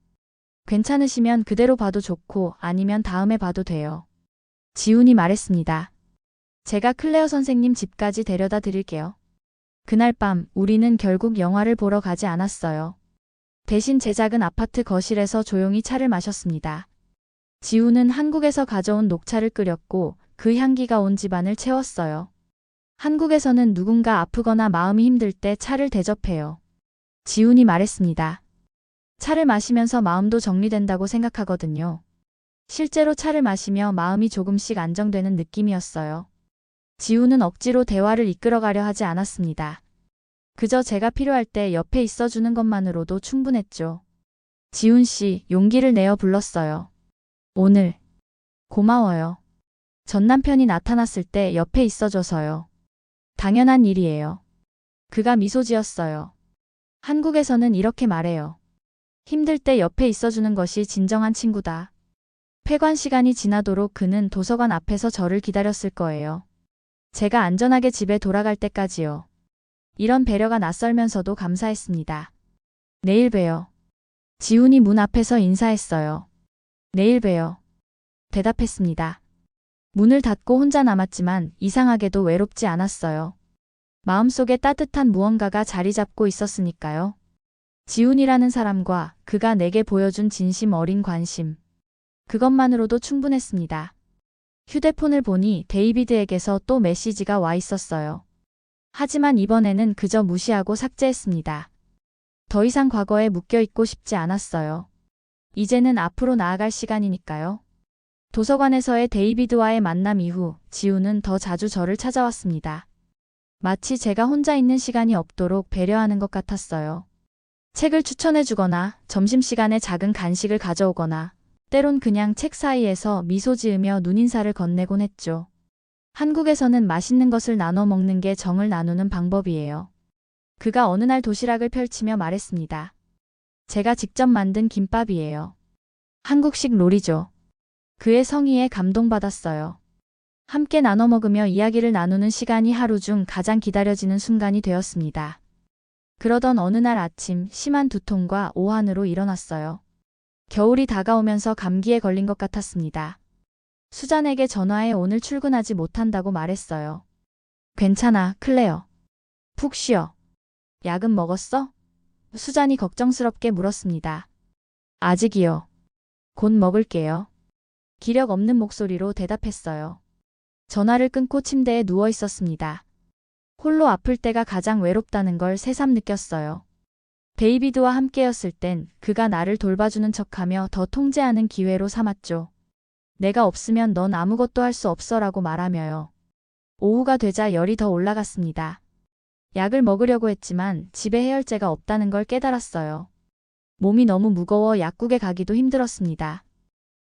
괜찮으시면 그대로 봐도 좋고 아니면 다음에 봐도 돼요. 지훈이 말했습니다. 제가 클레어 선생님 집까지 데려다 드릴게요. 그날 밤 우리는 결국 영화를 보러 가지 않았어요. 대신 제 작은 아파트 거실에서 조용히 차를 마셨습니다. 지우는 한국에서 가져온 녹차를 끓였고 그 향기가 온 집안을 채웠어요. 한국에서는 누군가 아프거나 마음이 힘들 때 차를 대접해요. 지훈이 말했습니다. 차를 마시면서 마음도 정리된다고 생각하거든요. 실제로 차를 마시며 마음이 조금씩 안정되는 느낌이었어요. 지훈은 억지로 대화를 이끌어가려 하지 않았습니다. 그저 제가 필요할 때 옆에 있어주는 것만으로도 충분했죠. 지훈 씨, 용기를 내어 불렀어요. 오늘 고마워요. 전 남편이 나타났을 때 옆에 있어줘서요. 당연한 일이에요. 그가 미소 지었어요. 한국에서는 이렇게 말해요. 힘들 때 옆에 있어주는 것이 진정한 친구다. 폐관 시간이 지나도록 그는 도서관 앞에서 저를 기다렸을 거예요. 제가 안전하게 집에 돌아갈 때까지요. 이런 배려가 낯설면서도 감사했습니다. 내일 봬요. 지훈이 문 앞에서 인사했어요. 내일 봬요. 대답했습니다. 문을 닫고 혼자 남았지만 이상하게도 외롭지 않았어요. 마음속에 따뜻한 무언가가 자리 잡고 있었으니까요. 지훈이라는 사람과 그가 내게 보여준 진심 어린 관심. 그것만으로도 충분했습니다. 휴대폰을 보니 데이비드에게서 또 메시지가 와 있었어요. 하지만 이번에는 그저 무시하고 삭제했습니다. 더 이상 과거에 묶여있고 싶지 않았어요. 이제는 앞으로 나아갈 시간이니까요. 도서관에서의 데이비드와의 만남 이후 지훈은 더 자주 저를 찾아왔습니다. 마치 제가 혼자 있는 시간이 없도록 배려하는 것 같았어요. 책을 추천해주거나 점심시간에 작은 간식을 가져오거나 때론 그냥 책 사이에서 미소 지으며 눈인사를 건네곤 했죠. 한국에서는 맛있는 것을 나눠 먹는 게 정을 나누는 방법이에요. 그가 어느 날 도시락을 펼치며 말했습니다. 제가 직접 만든 김밥이에요. 한국식 요리죠. 그의 성의에 감동받았어요. 함께 나눠 먹으며 이야기를 나누는 시간이 하루 중 가장 기다려지는 순간이 되었습니다. 그러던 어느 날 아침 심한 두통과 오한으로 일어났어요. 겨울이 다가오면서 감기에 걸린 것 같았습니다. 수잔에게 전화해 오늘 출근하지 못한다고 말했어요. 괜찮아, 클레어. 푹 쉬어. 약은 먹었어? 수잔이 걱정스럽게 물었습니다. 아직이요. 곧 먹을게요. 기력 없는 목소리로 대답했어요. 전화를 끊고 침대에 누워 있었습니다. 홀로 아플 때가 가장 외롭다는 걸 새삼 느꼈어요. 데이비드와 함께였을 땐 그가 나를 돌봐주는 척하며 더 통제하는 기회로 삼았죠. 내가 없으면 넌 아무것도 할 수 없어라고 말하며요. 오후가 되자 열이 더 올라갔습니다. 약을 먹으려고 했지만 집에 해열제가 없다는 걸 깨달았어요. 몸이 너무 무거워 약국에 가기도 힘들었습니다.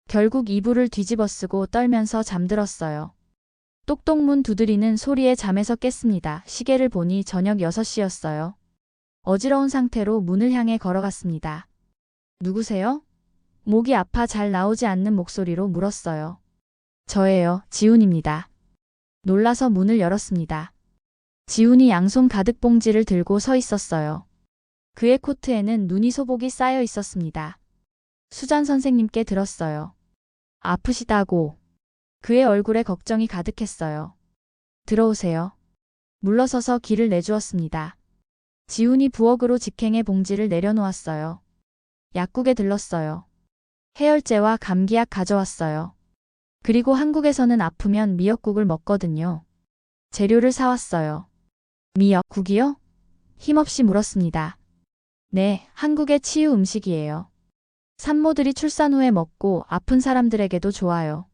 결국 이불을 뒤집어 쓰고 떨면서 잠들었어요. 똑똑문 두드리는 소리에 잠에서 깼습니다. 시계를 보니 저녁 6시였어요. 어지러운 상태로 문을 향해 걸어갔습니다. 누구세요? 목이 아파 잘 나오지 않는 목소리로 물었어요. 저예요, 지훈입니다. 놀라서 문을 열었습니다. 지훈이 양손 가득 봉지를 들고 서 있었어요. 그의 코트에는 눈이 소복이 쌓여 있었습니다. 수잔 선생님께 들었어요. 아프시다고. 그의 얼굴에 걱정이 가득했어요. 들어오세요. 물러서서 길을 내주었습니다. 지훈이 부엌으로 직행의 봉지를 내려놓았어요. 약국에 들렀어요. 해열제와 감기약 가져왔어요. 그리고 한국에서는 아프면 미역국을 먹거든요. 재료를 사왔어요. 미역국이요? 힘없이 물었습니다. 네, 한국의 치유 음식이에요. 산모들이 출산 후에 먹고 아픈 사람들에게도 좋아요.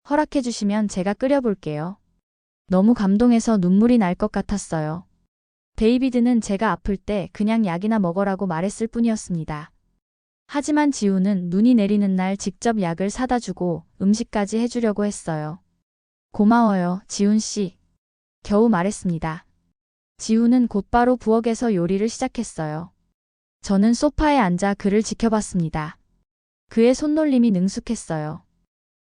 허락해 주시면 제가 끓여볼게요. 너무 감동해서 눈물이 날 것 같았어요. 데이비드는 제가 아플 때 그냥 약이나 먹으라고 말했을 뿐이었습니다. 하지만 지훈은 눈이 내리는 날 직접 약을 사다 주고 음식까지 해주려고 했어요. 고마워요, 지훈 씨. 겨우 말했습니다. 지훈은 곧바로 부엌에서 요리를 시작했어요. 저는 소파에 앉아 그를 지켜봤습니다. 그의 손놀림이 능숙했어요.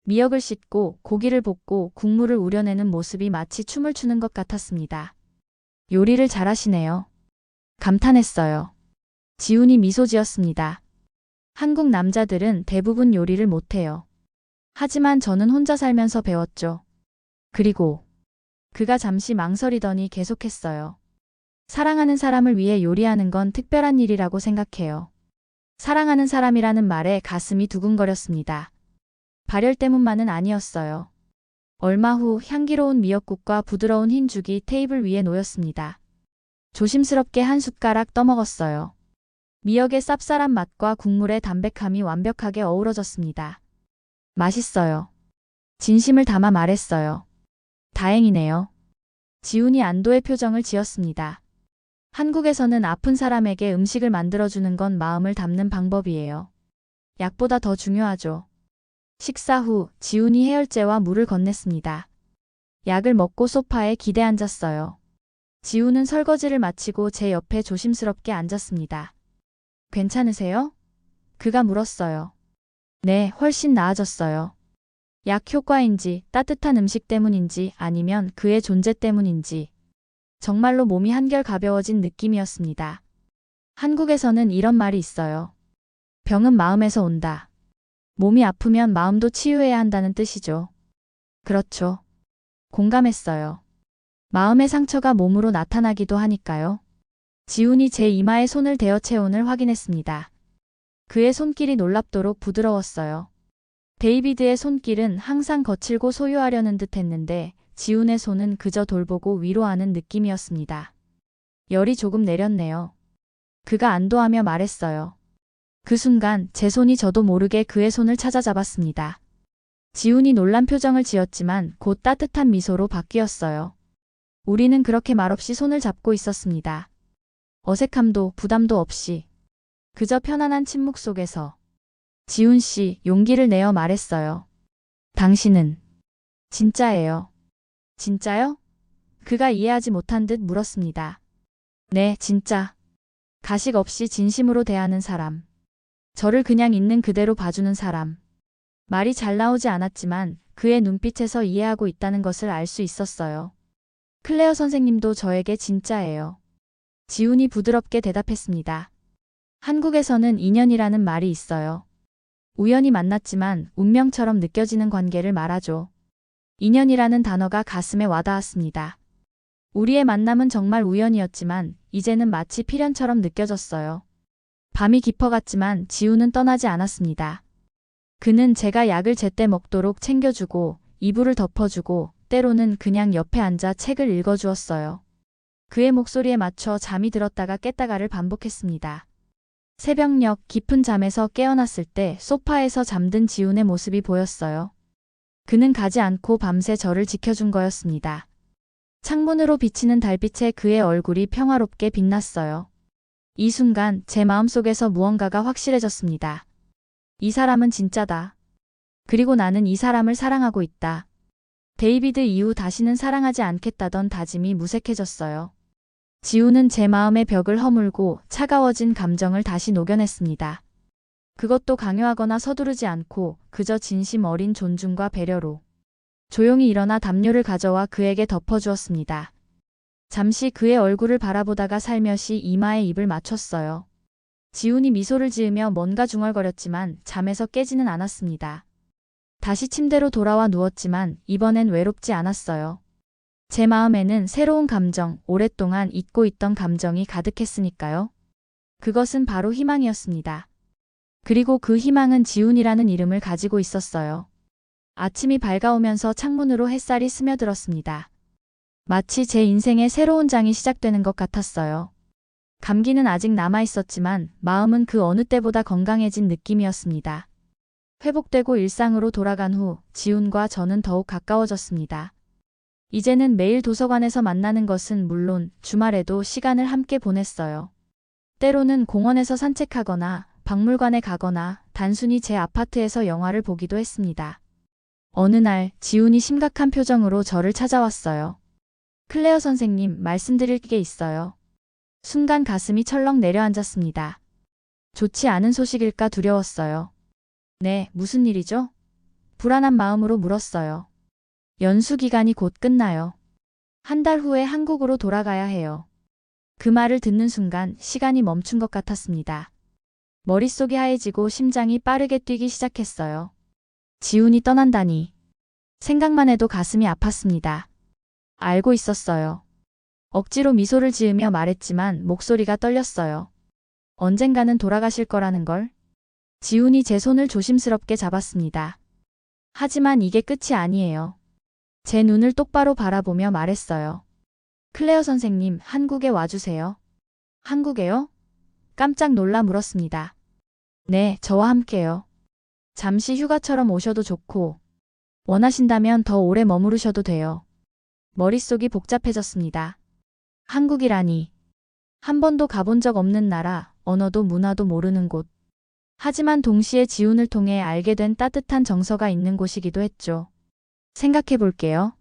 미역을 씻고 고기를 볶고 국물을 우려내는 모습이 마치 춤을 추는 것 같았습니다. 요리를 잘하시네요. 감탄했어요. 지훈이 미소 지었습니다. 한국 남자들은 대부분 요리를 못해요. 하지만 저는 혼자 살면서 배웠죠. 그리고 그가 잠시 망설이더니 계속했어요. 사랑하는 사람을 위해 요리하는 건 특별한 일이라고 생각해요. 사랑하는 사람이라는 말에 가슴이 두근거렸습니다. 발열 때문만은 아니었어요. 얼마 후 향기로운 미역국과 부드러운 흰죽이 테이블 위에 놓였습니다. 조심스럽게 한 숟가락 떠먹었어요. 미역의 쌉쌀한 맛과 국물의 담백함이 완벽하게 어우러졌습니다. 맛있어요. 진심을 담아 말했어요. 다행이네요. 지훈이 안도의 표정을 지었습니다. 한국에서는 아픈 사람에게 음식을 만들어주는 건 마음을 담는 방법이에요. 약보다 더 중요하죠. 식사 후 지훈이 해열제와 물을 건넸습니다. 약을 먹고 소파에 기대 앉았어요. 지훈은 설거지를 마치고 제 옆에 조심스럽게 앉았습니다. 괜찮으세요? 그가 물었어요. 네, 훨씬 나아졌어요. 약 효과인지 따뜻한 음식 때문인지 아니면 그의 존재 때문인지 정말로 몸이 한결 가벼워진 느낌이었습니다. 한국에서는 이런 말이 있어요. 병은 마음에서 온다. 몸이 아프면 마음도 치유해야 한다는 뜻이죠. 그렇죠. 공감했어요. 마음의 상처가 몸으로 나타나기도 하니까요. 지훈이 제 이마에 손을 대어 체온을 확인했습니다. 그의 손길이 놀랍도록 부드러웠어요. 데이비드의 손길은 항상 거칠고 소유하려는 듯 했는데 지훈의 손은 그저 돌보고 위로하는 느낌이었습니다. 열이 조금 내렸네요. 그가 안도하며 말했어요. 그 순간 제 손이 저도 모르게 그의 손을 찾아잡았습니다. 지훈이 놀란 표정을 지었지만 곧 따뜻한 미소로 바뀌었어요. 우리는 그렇게 말없이 손을 잡고 있었습니다. 어색함도 부담도 없이 그저 편안한 침묵 속에서 지훈 씨 용기를 내어 말했어요. 당신은 진짜예요. 진짜요? 그가 이해하지 못한 듯 물었습니다. 네, 진짜. 가식 없이 진심으로 대하는 사람. 저를 그냥 있는 그대로 봐주는 사람. 말이 잘 나오지 않았지만 그의 눈빛에서 이해하고 있다는 것을 알 수 있었어요. 클레어 선생님도 저에게 진짜예요. 지훈이 부드럽게 대답했습니다. 한국에서는 인연이라는 말이 있어요. 우연히 만났지만 운명처럼 느껴지는 관계를 말하죠. 인연이라는 단어가 가슴에 와닿았습니다. 우리의 만남은 정말 우연이었지만 이제는 마치 필연처럼 느껴졌어요. 밤이 깊어갔지만 지훈은 떠나지 않았습니다. 그는 제가 약을 제때 먹도록 챙겨주고 이불을 덮어주고 때로는 그냥 옆에 앉아 책을 읽어주었어요. 그의 목소리에 맞춰 잠이 들었다가 깼다가를 반복했습니다. 새벽녘 깊은 잠에서 깨어났을 때 소파에서 잠든 지훈의 모습이 보였어요. 그는 가지 않고 밤새 저를 지켜준 거였습니다. 창문으로 비치는 달빛에 그의 얼굴이 평화롭게 빛났어요. 이 순간 제 마음속에서 무언가가 확실해졌습니다. 이 사람은 진짜다. 그리고 나는 이 사람을 사랑하고 있다. 데이비드 이후 다시는 사랑하지 않겠다던 다짐이 무색해졌어요. 지훈은 제 마음의 벽을 허물고 차가워진 감정을 다시 녹여냈습니다. 그것도 강요하거나 서두르지 않고 그저 진심 어린 존중과 배려로. 조용히 일어나 담요를 가져와 그에게 덮어주었습니다. 잠시 그의 얼굴을 바라보다가 살며시 이마에 입을 맞췄어요. 지훈이 미소를 지으며 뭔가 중얼거렸지만 잠에서 깨지는 않았습니다. 다시 침대로 돌아와 누웠지만 이번엔 외롭지 않았어요. 제 마음에는 새로운 감정, 오랫동안 잊고 있던 감정이 가득했으니까요. 그것은 바로 희망이었습니다. 그리고 그 희망은 지훈이라는 이름을 가지고 있었어요. 아침이 밝아오면서 창문으로 햇살이 스며들었습니다. 마치 제 인생의 새로운 장이 시작되는 것 같았어요. 감기는 아직 남아있었지만 마음은 그 어느 때보다 건강해진 느낌이었습니다. 회복되고 일상으로 돌아간 후 지훈과 저는 더욱 가까워졌습니다. 이제는 매일 도서관에서 만나는 것은 물론 주말에도 시간을 함께 보냈어요. 때로는 공원에서 산책하거나 박물관에 가거나 단순히 제 아파트에서 영화를 보기도 했습니다. 어느 날 지훈이 심각한 표정으로 저를 찾아왔어요. 클레어 선생님, 말씀드릴 게 있어요. 순간 가슴이 철렁 내려앉았습니다. 좋지 않은 소식일까 두려웠어요. 네, 무슨 일이죠? 불안한 마음으로 물었어요. 연수 기간이 곧 끝나요. 한 달 후에 한국으로 돌아가야 해요. 그 말을 듣는 순간 시간이 멈춘 것 같았습니다. 머릿속이 하얘지고 심장이 빠르게 뛰기 시작했어요. 지훈이 떠난다니. 생각만 해도 가슴이 아팠습니다. 알고 있었어요. 억지로 미소를 지으며 말했지만 목소리가 떨렸어요. 언젠가는 돌아가실 거라는 걸. 지훈이 제 손을 조심스럽게 잡았습니다. 하지만 이게 끝이 아니에요. 제 눈을 똑바로 바라보며 말했어요. 클레어 선생님, 한국에 와주세요. 한국에요? 깜짝 놀라 물었습니다. 네, 저와 함께요. 잠시 휴가처럼 오셔도 좋고, 원하신다면 더 오래 머무르셔도 돼요. 머릿속이 복잡해졌습니다. 한국이라니. 한 번도 가본 적 없는 나라, 언어도 문화도 모르는 곳. 하지만 동시에 지훈을 통해 알게 된 따뜻한 정서가 있는 곳이기도 했죠. 생각해 볼게요.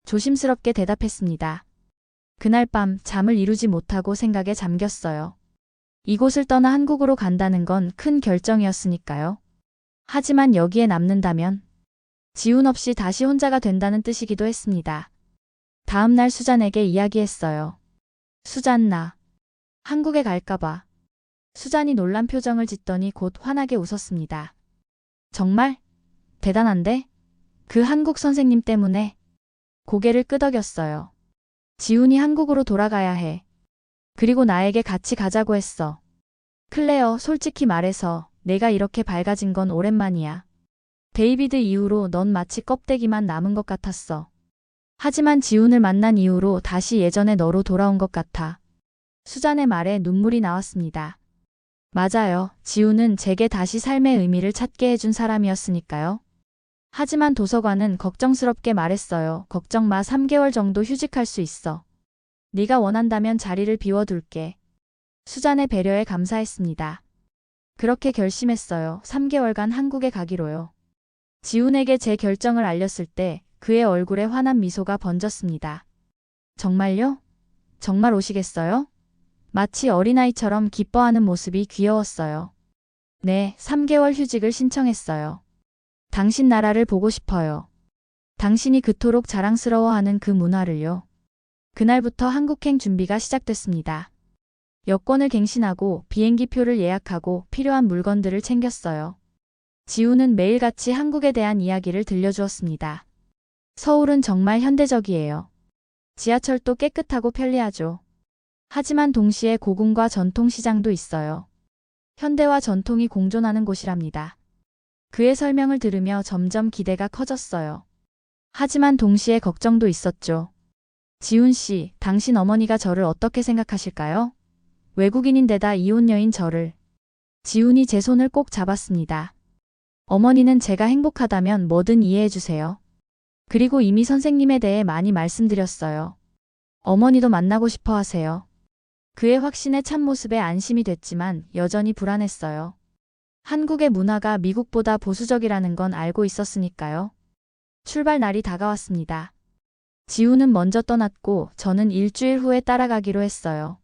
조심스럽게 대답했습니다. 그날 밤 잠을 이루지 못하고 생각에 잠겼어요. 이곳을 떠나 한국으로 간다는 건 큰 결정이었으니까요. 하지만 여기에 남는다면 지훈 없이 다시 혼자가 된다는 뜻이기도 했습니다. 다음 날 수잔에게 이야기했어요. 수잔, 나 한국에 갈까봐. 수잔이 놀란 표정을 짓더니 곧 환하게 웃었습니다. 정말? 대단한데? 그 한국 선생님 때문에? 고개를 끄덕였어요. 지훈이 한국으로 돌아가야 해. 그리고 나에게 같이 가자고 했어. 클레어, 솔직히 말해서 내가 이렇게 밝아진 건 오랜만이야. 데이비드 이후로 넌 마치 껍데기만 남은 것 같았어. 하지만 지훈을 만난 이후로 다시 예전의 너로 돌아온 것 같아. 수잔의 말에 눈물이 나왔습니다. 맞아요. 지훈은 제게 다시 삶의 의미를 찾게 해준 사람이었으니까요. 하지만 도서관은 걱정스럽게 말했어요. 걱정 마, 3개월 정도 휴직할 수 있어. 네가 원한다면 자리를 비워둘게. 수잔의 배려에 감사했습니다. 그렇게 결심했어요. 3개월간 한국에 가기로요. 지훈에게 제 결정을 알렸을 때 그의 얼굴에 환한 미소가 번졌습니다. 정말요? 정말 오시겠어요? 마치 어린아이처럼 기뻐하는 모습이 귀여웠어요. 네, 3개월 휴직을 신청했어요. 당신 나라를 보고 싶어요. 당신이 그토록 자랑스러워하는 그 문화를요. 그날부터 한국행 준비가 시작됐습니다. 여권을 갱신하고 비행기 표를 예약하고 필요한 물건들을 챙겼어요. 지훈은 매일같이 한국에 대한 이야기를 들려주었습니다. 서울은 정말 현대적이에요. 지하철도 깨끗하고 편리하죠. 하지만 동시에 고궁과 전통시장도 있어요. 현대와 전통이 공존하는 곳이랍니다. 그의 설명을 들으며 점점 기대가 커졌어요. 하지만 동시에 걱정도 있었죠. 지훈 씨, 당신 어머니가 저를 어떻게 생각하실까요? 외국인인데다 이혼녀인 저를. 지훈이 제 손을 꼭 잡았습니다. 어머니는 제가 행복하다면 뭐든 이해해 주세요. 그리고 이미 선생님에 대해 많이 말씀드렸어요. 어머니도 만나고 싶어 하세요. 그의 확신에 찬 모습에 안심이 됐지만 여전히 불안했어요. 한국의 문화가 미국보다 보수적이라는 건 알고 있었으니까요. 출발 날이 다가왔습니다. 지훈은 먼저 떠났고 저는 일주일 후에 따라가기로 했어요.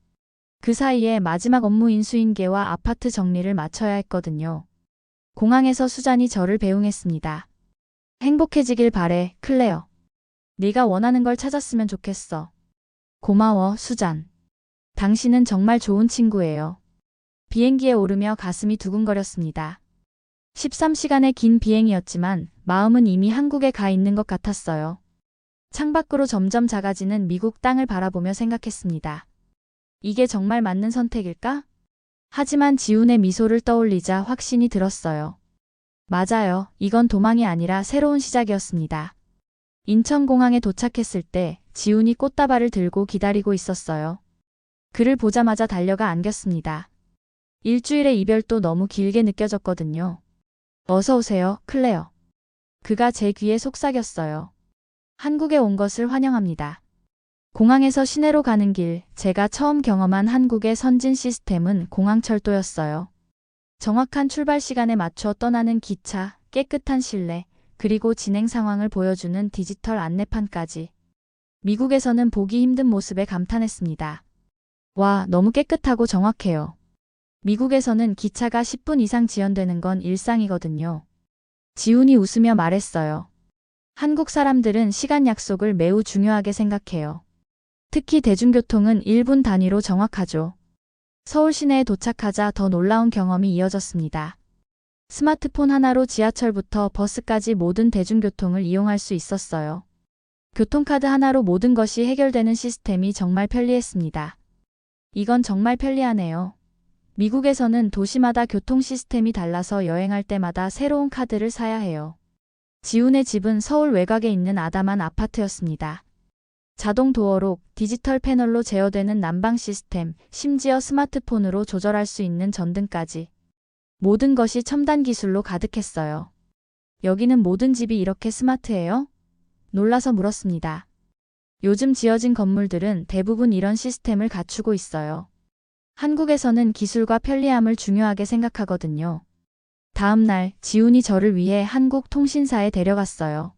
그 사이에 마지막 업무 인수인계와 아파트 정리를 마쳐야 했거든요. 공항에서 수잔이 저를 배웅했습니다. 행복해지길 바래, 클레어. 네가 원하는 걸 찾았으면 좋겠어. 고마워, 수잔. 당신은 정말 좋은 친구예요. 비행기에 오르며 가슴이 두근거렸습니다. 13시간의 긴 비행이었지만 마음은 이미 한국에 가 있는 것 같았어요. 창밖으로 점점 작아지는 미국 땅을 바라보며 생각했습니다. 이게 정말 맞는 선택일까? 하지만 지훈의 미소를 떠올리자 확신이 들었어요. 맞아요. 이건 도망이 아니라 새로운 시작이었습니다. 인천공항에 도착했을 때 지훈이 꽃다발을 들고 기다리고 있었어요. 그를 보자마자 달려가 안겼습니다. 일주일의 이별도 너무 길게 느껴졌거든요. 어서 오세요, 클레어. 그가 제 귀에 속삭였어요. 한국에 온 것을 환영합니다. 공항에서 시내로 가는 길, 제가 처음 경험한 한국의 선진 시스템은 공항철도였어요. 정확한 출발 시간에 맞춰 떠나는 기차, 깨끗한 실내, 그리고 진행 상황을 보여주는 디지털 안내판까지. 미국에서는 보기 힘든 모습에 감탄했습니다. 와, 너무 깨끗하고 정확해요. 미국에서는 기차가 10분 이상 지연되는 건 일상이거든요. 지훈이 웃으며 말했어요. 한국 사람들은 시간 약속을 매우 중요하게 생각해요. 특히 대중교통은 1분 단위로 정확하죠. 서울 시내에 도착하자 더 놀라운 경험이 이어졌습니다. 스마트폰 하나로 지하철부터 버스까지 모든 대중교통을 이용할 수 있었어요. 교통카드 하나로 모든 것이 해결되는 시스템이 정말 편리했습니다. 이건 정말 편리하네요. 미국에서는 도시마다 교통 시스템이 달라서 여행할 때마다 새로운 카드를 사야 해요. 지훈의 집은 서울 외곽에 있는 아담한 아파트였습니다. 자동 도어록, 디지털 패널로 제어되는 난방 시스템, 심지어 스마트폰으로 조절할 수 있는 전등까지. 모든 것이 첨단 기술로 가득했어요. 여기는 모든 집이 이렇게 스마트해요? 놀라서 물었습니다. 요즘 지어진 건물들은 대부분 이런 시스템을 갖추고 있어요. 한국에서는 기술과 편리함을 중요하게 생각하거든요. 다음 날 지훈이 저를 위해 한국 통신사에 데려갔어요.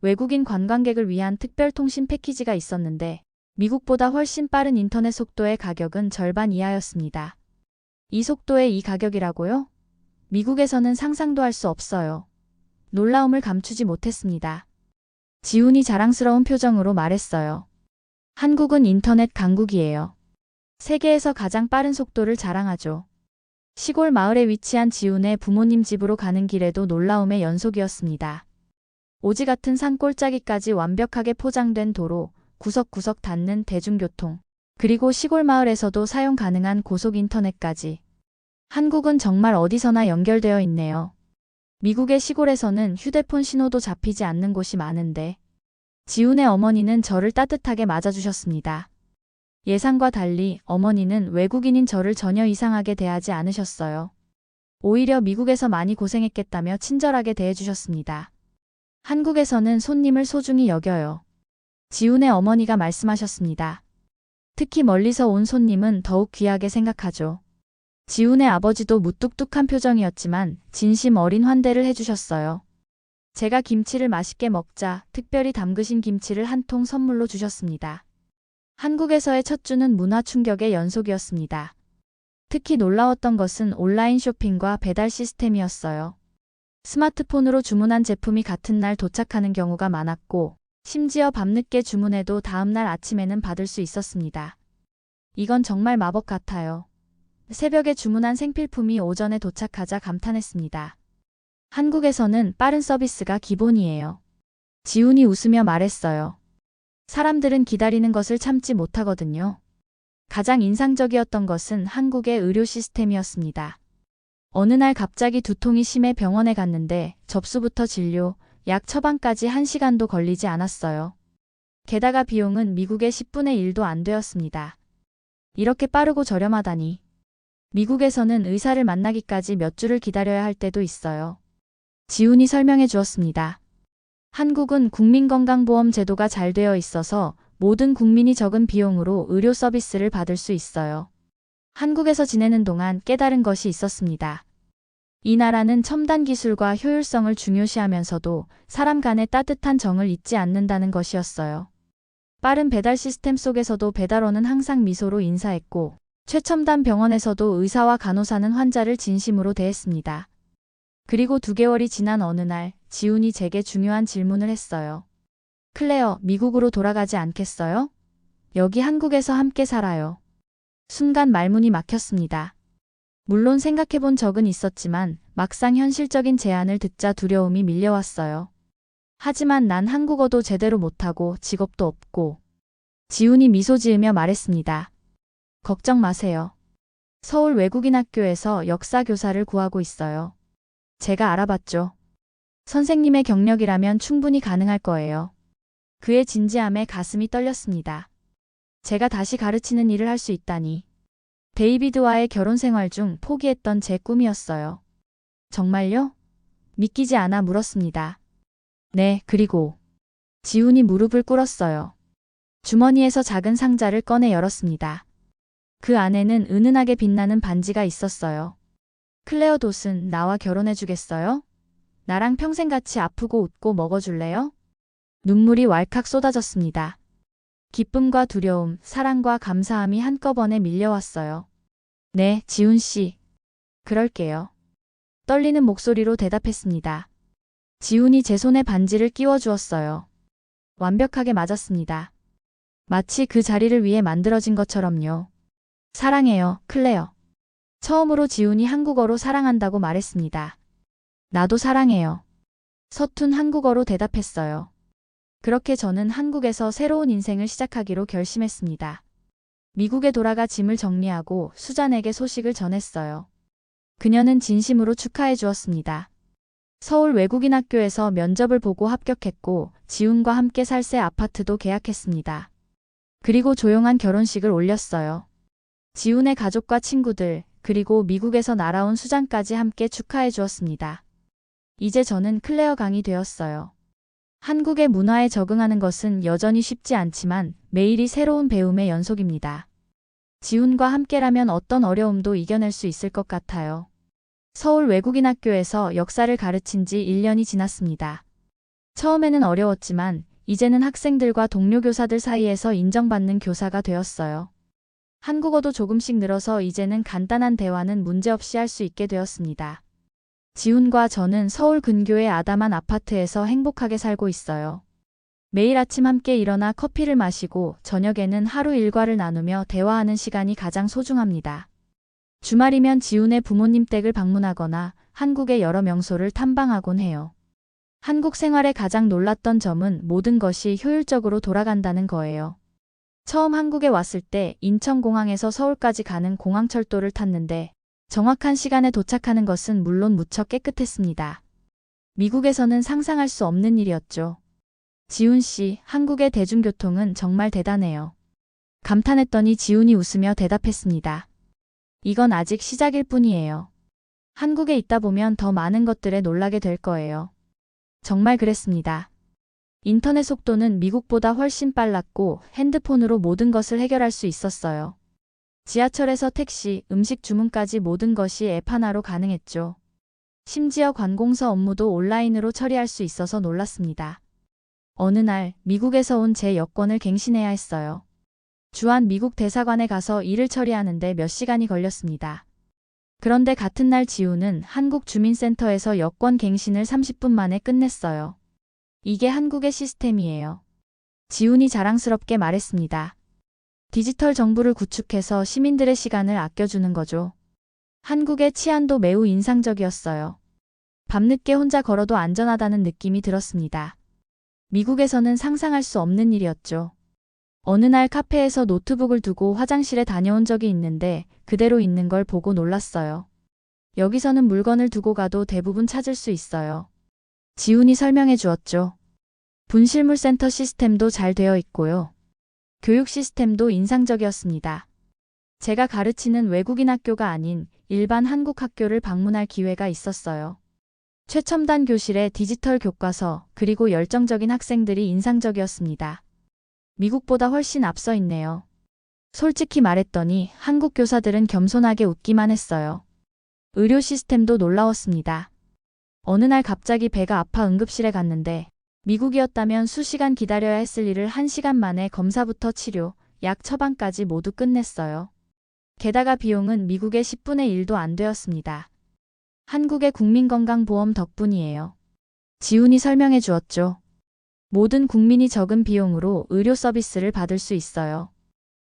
외국인 관광객을 위한 특별 통신 패키지가 있었는데 미국보다 훨씬 빠른 인터넷 속도의 가격은 절반 이하였습니다. 이 속도에 이 가격이라고요? 미국에서는 상상도 할 수 없어요. 놀라움을 감추지 못했습니다. 지훈이 자랑스러운 표정으로 말했어요. 한국은 인터넷 강국이에요. 세계에서 가장 빠른 속도를 자랑하죠. 시골 마을에 위치한 지훈의 부모님 집으로 가는 길에도 놀라움의 연속이었습니다. 오지 같은 산 골짜기까지 완벽하게 포장된 도로, 구석구석 닿는 대중교통, 그리고 시골 마을에서도 사용 가능한 고속 인터넷까지. 한국은 정말 어디서나 연결되어 있네요. 미국의 시골에서는 휴대폰 신호도 잡히지 않는 곳이 많은데 지훈의 어머니는 저를 따뜻하게 맞아주셨습니다. 예상과 달리 어머니는 외국인인 저를 전혀 이상하게 대하지 않으셨어요. 오히려 미국에서 많이 고생했겠다며 친절하게 대해주셨습니다. 한국에서는 손님을 소중히 여겨요. 지훈의 어머니가 말씀하셨습니다. 특히 멀리서 온 손님은 더욱 귀하게 생각하죠. 지훈의 아버지도 무뚝뚝한 표정이었지만 진심 어린 환대를 해주셨어요. 제가 김치를 맛있게 먹자 특별히 담그신 김치를 한 통 선물로 주셨습니다. 한국에서의 첫 주는 문화 충격의 연속이었습니다. 특히 놀라웠던 것은 온라인 쇼핑과 배달 시스템이었어요. 스마트폰으로 주문한 제품이 같은 날 도착하는 경우가 많았고 심지어 밤늦게 주문해도 다음날 아침에는 받을 수 있었습니다. 이건 정말 마법 같아요. 새벽에 주문한 생필품이 오전에 도착하자 감탄했습니다. 한국에서는 빠른 서비스가 기본이에요. 지훈이 웃으며 말했어요. 사람들은 기다리는 것을 참지 못하거든요. 가장 인상적이었던 것은 한국의 의료 시스템이었습니다. 어느 날 갑자기 두통이 심해 병원에 갔는데 접수부터 진료, 약 처방까지 1시간도 걸리지 않았어요. 게다가 비용은 미국의 10분의 1도 안 되었습니다. 이렇게 빠르고 저렴하다니. 미국에서는 의사를 만나기까지 몇 주를 기다려야 할 때도 있어요. 지훈이 설명해 주었습니다. 한국은 국민건강보험 제도가 잘 되어 있어서 모든 국민이 적은 비용으로 의료 서비스를 받을 수 있어요. 한국에서 지내는 동안 깨달은 것이 있었습니다. 이 나라는 첨단 기술과 효율성을 중요시하면서도 사람 간의 따뜻한 정을 잊지 않는다는 것이었어요. 빠른 배달 시스템 속에서도 배달원은 항상 미소로 인사했고 최첨단 병원에서도 의사와 간호사는 환자를 진심으로 대했습니다. 그리고 2개월이 지난 어느 날 지훈이 제게 중요한 질문을 했어요. 클레어, 미국으로 돌아가지 않겠어요? 여기 한국에서 함께 살아요. 순간 말문이 막혔습니다. 물론 생각해본 적은 있었지만 막상 현실적인 제안을 듣자 두려움이 밀려왔어요. 하지만 난 한국어도 제대로 못하고 직업도 없고. 지훈이 미소 지으며 말했습니다. 걱정 마세요. 서울 외국인 학교에서 역사 교사를 구하고 있어요. 제가 알아봤죠. 선생님의 경력이라면 충분히 가능할 거예요. 그의 진지함에 가슴이 떨렸습니다. 제가 다시 가르치는 일을 할 수 있다니. 데이비드와의 결혼 생활 중 포기했던 제 꿈이었어요. 정말요? 믿기지 않아 물었습니다. 네, 그리고 지훈이 무릎을 꿇었어요. 주머니에서 작은 상자를 꺼내 열었습니다. 그 안에는 은은하게 빛나는 반지가 있었어요. 클레어 돛은 나와 결혼해 주겠어요? 나랑 평생 같이 아프고 웃고 먹어줄래요? 눈물이 왈칵 쏟아졌습니다. 기쁨과 두려움, 사랑과 감사함이 한꺼번에 밀려왔어요. 네, 지훈 씨. 그럴게요. 떨리는 목소리로 대답했습니다. 지훈이 제 손에 반지를 끼워 주었어요. 완벽하게 맞았습니다. 마치 그 자리를 위해 만들어진 것처럼요. 사랑해요, 클레어. 처음으로 지훈이 한국어로 사랑한다고 말했습니다. 나도 사랑해요. 서툰 한국어로 대답했어요. 그렇게 저는 한국에서 새로운 인생을 시작하기로 결심했습니다. 미국에 돌아가 짐을 정리하고 수잔에게 소식을 전했어요. 그녀는 진심으로 축하해 주었습니다. 서울 외국인 학교에서 면접을 보고 합격했고 지훈과 함께 살 새 아파트도 계약했습니다. 그리고 조용한 결혼식을 올렸어요. 지훈의 가족과 친구들, 그리고 미국에서 날아온 수장까지 함께 축하해 주었습니다. 이제 저는 클레어 강이 되었어요. 한국의 문화에 적응하는 것은 여전히 쉽지 않지만 매일이 새로운 배움의 연속입니다. 지훈과 함께라면 어떤 어려움도 이겨낼 수 있을 것 같아요. 서울 외국인 학교에서 역사를 가르친 지 1년이 지났습니다. 처음에는 어려웠지만 이제는 학생들과 동료 교사들 사이에서 인정받는 교사가 되었어요. 한국어도 조금씩 늘어서 이제는 간단한 대화는 문제없이 할 수 있게 되었습니다. 지훈과 저는 서울 근교의 아담한 아파트에서 행복하게 살고 있어요. 매일 아침 함께 일어나 커피를 마시고 저녁에는 하루 일과를 나누며 대화하는 시간이 가장 소중합니다. 주말이면 지훈의 부모님 댁을 방문하거나 한국의 여러 명소를 탐방하곤 해요. 한국 생활에 가장 놀랐던 점은 모든 것이 효율적으로 돌아간다는 거예요. 처음 한국에 왔을 때 인천공항에서 서울까지 가는 공항철도를 탔는데 정확한 시간에 도착하는 것은 물론 무척 깨끗했습니다. 미국에서는 상상할 수 없는 일이었죠. 지훈 씨, 한국의 대중교통은 정말 대단해요. 감탄했더니 지훈이 웃으며 대답했습니다. 이건 아직 시작일 뿐이에요. 한국에 있다 보면 더 많은 것들에 놀라게 될 거예요. 정말 그랬습니다. 인터넷 속도는 미국보다 훨씬 빨랐고 핸드폰으로 모든 것을 해결할 수 있었어요. 지하철에서 택시, 음식 주문까지 모든 것이 앱 하나로 가능했죠. 심지어 관공서 업무도 온라인으로 처리할 수 있어서 놀랐습니다. 어느 날 미국에서 온 제 여권을 갱신해야 했어요. 주한 미국 대사관에 가서 일을 처리하는데 몇 시간이 걸렸습니다. 그런데 같은 날 지훈은 한국 주민센터에서 여권 갱신을 30분 만에 끝냈어요. 이게 한국의 시스템이에요. 지훈이 자랑스럽게 말했습니다. 디지털 정부를 구축해서 시민들의 시간을 아껴주는 거죠. 한국의 치안도 매우 인상적이었어요. 밤늦게 혼자 걸어도 안전하다는 느낌이 들었습니다. 미국에서는 상상할 수 없는 일이었죠. 어느 날 카페에서 노트북을 두고 화장실에 다녀온 적이 있는데 그대로 있는 걸 보고 놀랐어요. 여기서는 물건을 두고 가도 대부분 찾을 수 있어요. 지훈이 설명해 주었죠. 분실물센터 시스템도 잘 되어 있고요. 교육 시스템도 인상적이었습니다. 제가 가르치는 외국인 학교가 아닌 일반 한국 학교를 방문할 기회가 있었어요. 최첨단 교실에 디지털 교과서, 그리고 열정적인 학생들이 인상적이었습니다. 미국보다 훨씬 앞서 있네요. 솔직히 말했더니 한국 교사들은 겸손하게 웃기만 했어요. 의료 시스템도 놀라웠습니다. 어느 날 갑자기 배가 아파 응급실에 갔는데 미국이었다면 수시간 기다려야 했을 일을 1시간 만에 검사부터 치료, 약 처방까지 모두 끝냈어요. 게다가 비용은 미국의 10분의 1도 안 되었습니다. 한국의 국민건강보험 덕분이에요. 지훈이 설명해 주었죠. 모든 국민이 적은 비용으로 의료 서비스를 받을 수 있어요.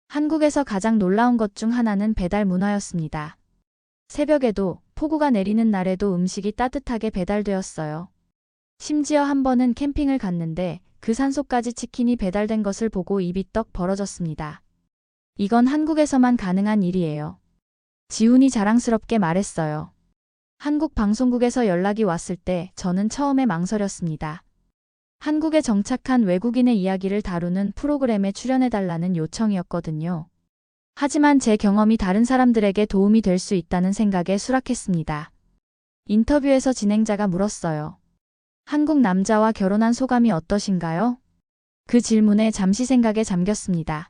한국에서 가장 놀라운 것 중 하나는 배달 문화였습니다. 새벽에도, 폭우가 내리는 날에도 음식이 따뜻하게 배달되었어요. 심지어 한 번은 캠핑을 갔는데 그 산소까지 치킨이 배달된 것을 보고 입이 떡 벌어졌습니다. 이건 한국에서만 가능한 일이에요. 지훈이 자랑스럽게 말했어요. 한국 방송국에서 연락이 왔을 때 저는 처음에 망설였습니다. 한국에 정착한 외국인의 이야기를 다루는 프로그램에 출연해달라는 요청이었거든요. 하지만 제 경험이 다른 사람들에게 도움이 될 수 있다는 생각에 수락했습니다. 인터뷰에서 진행자가 물었어요. 한국 남자와 결혼한 소감이 어떠신가요? 그 질문에 잠시 생각에 잠겼습니다.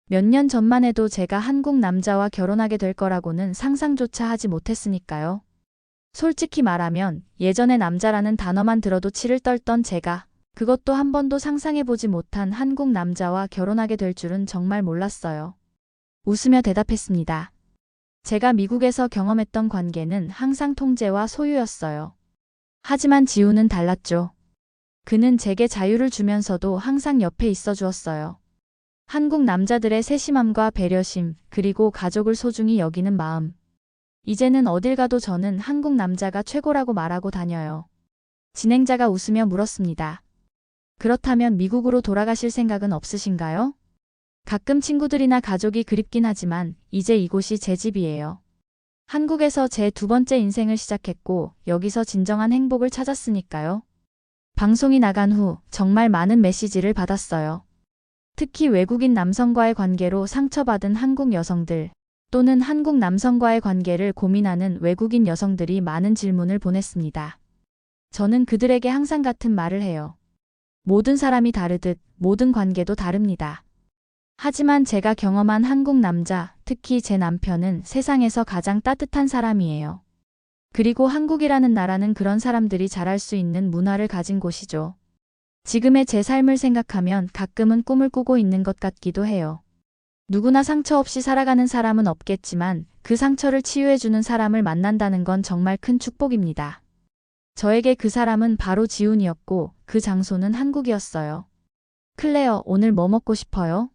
몇 년 전만 해도 제가 한국 남자와 결혼하게 될 거라고는 상상조차 하지 못했으니까요. 솔직히 말하면 예전에 남자라는 단어만 들어도 치를 떨던 제가 그것도 한 번도 상상해보지 못한 한국 남자와 결혼하게 될 줄은 정말 몰랐어요. 웃으며 대답했습니다. 제가 미국에서 경험했던 관계는 항상 통제와 소유였어요. 하지만 지훈은 달랐죠. 그는 제게 자유를 주면서도 항상 옆에 있어 주었어요. 한국 남자들의 세심함과 배려심, 그리고 가족을 소중히 여기는 마음. 이제는 어딜 가도 저는 한국 남자가 최고라고 말하고 다녀요. 진행자가 웃으며 물었습니다. 그렇다면 미국으로 돌아가실 생각은 없으신가요? 가끔 친구들이나 가족이 그립긴 하지만 이제 이곳이 제 집이에요. 한국에서 제 두 번째 인생을 시작했고 여기서 진정한 행복을 찾았으니까요. 방송이 나간 후 정말 많은 메시지를 받았어요. 특히 외국인 남성과의 관계로 상처받은 한국 여성들 또는 한국 남성과의 관계를 고민하는 외국인 여성들이 많은 질문을 보냈습니다. 저는 그들에게 항상 같은 말을 해요. 모든 사람이 다르듯 모든 관계도 다릅니다. 하지만 제가 경험한 한국 남자, 특히 제 남편은 세상에서 가장 따뜻한 사람이에요. 그리고 한국이라는 나라는 그런 사람들이 자랄 수 있는 문화를 가진 곳이죠. 지금의 제 삶을 생각하면 가끔은 꿈을 꾸고 있는 것 같기도 해요. 누구나 상처 없이 살아가는 사람은 없겠지만 그 상처를 치유해주는 사람을 만난다는 건 정말 큰 축복입니다. 저에게 그 사람은 바로 지훈이었고 그 장소는 한국이었어요. 클레어, 오늘 뭐 먹고 싶어요?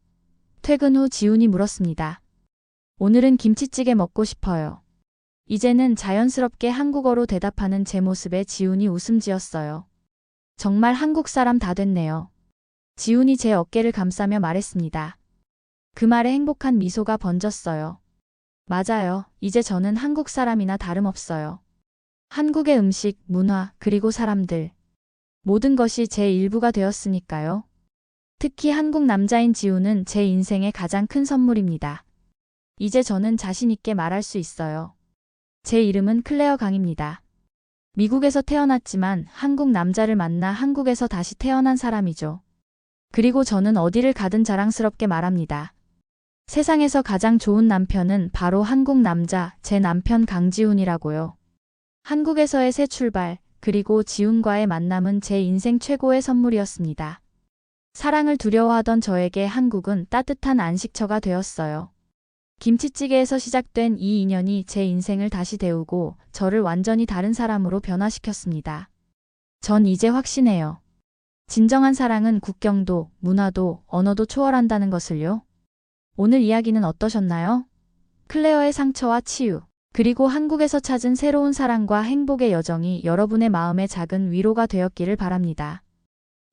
퇴근 후 지훈이 물었습니다. 오늘은 김치찌개 먹고 싶어요. 이제는 자연스럽게 한국어로 대답하는 제 모습에 지훈이 웃음 지었어요. 정말 한국 사람 다 됐네요. 지훈이 제 어깨를 감싸며 말했습니다. 그 말에 행복한 미소가 번졌어요. 맞아요. 이제 저는 한국 사람이나 다름없어요. 한국의 음식, 문화, 그리고 사람들. 모든 것이 제 일부가 되었으니까요. 특히 한국 남자인 지훈은 제 인생의 가장 큰 선물입니다. 이제 저는 자신 있게 말할 수 있어요. 제 이름은 클레어 강입니다. 미국에서 태어났지만 한국 남자를 만나 한국에서 다시 태어난 사람이죠. 그리고 저는 어디를 가든 자랑스럽게 말합니다. 세상에서 가장 좋은 남편은 바로 한국 남자, 제 남편 강지훈이라고요. 한국에서의 새 출발, 그리고 지훈과의 만남은 제 인생 최고의 선물이었습니다. 사랑을 두려워하던 저에게 한국은 따뜻한 안식처가 되었어요. 김치찌개에서 시작된 이 인연이 제 인생을 다시 데우고 저를 완전히 다른 사람으로 변화시켰습니다. 전 이제 확신해요. 진정한 사랑은 국경도, 문화도, 언어도 초월한다는 것을요. 오늘 이야기는 어떠셨나요? 클레어의 상처와 치유, 그리고 한국에서 찾은 새로운 사랑과 행복의 여정이 여러분의 마음에 작은 위로가 되었기를 바랍니다.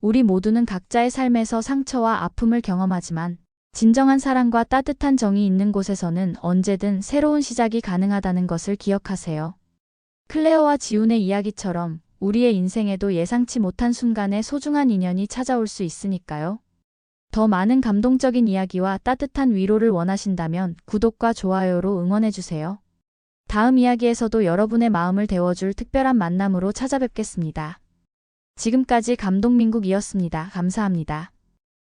우리 모두는 각자의 삶에서 상처와 아픔을 경험하지만 진정한 사랑과 따뜻한 정이 있는 곳에서는 언제든 새로운 시작이 가능하다는 것을 기억하세요. 클레어와 지훈의 이야기처럼 우리의 인생에도 예상치 못한 순간에 소중한 인연이 찾아올 수 있으니까요. 더 많은 감동적인 이야기와 따뜻한 위로를 원하신다면 구독과 좋아요로 응원해주세요. 다음 이야기에서도 여러분의 마음을 데워줄 특별한 만남으로 찾아뵙겠습니다. 지금까지 감동민국이었습니다. 감사합니다.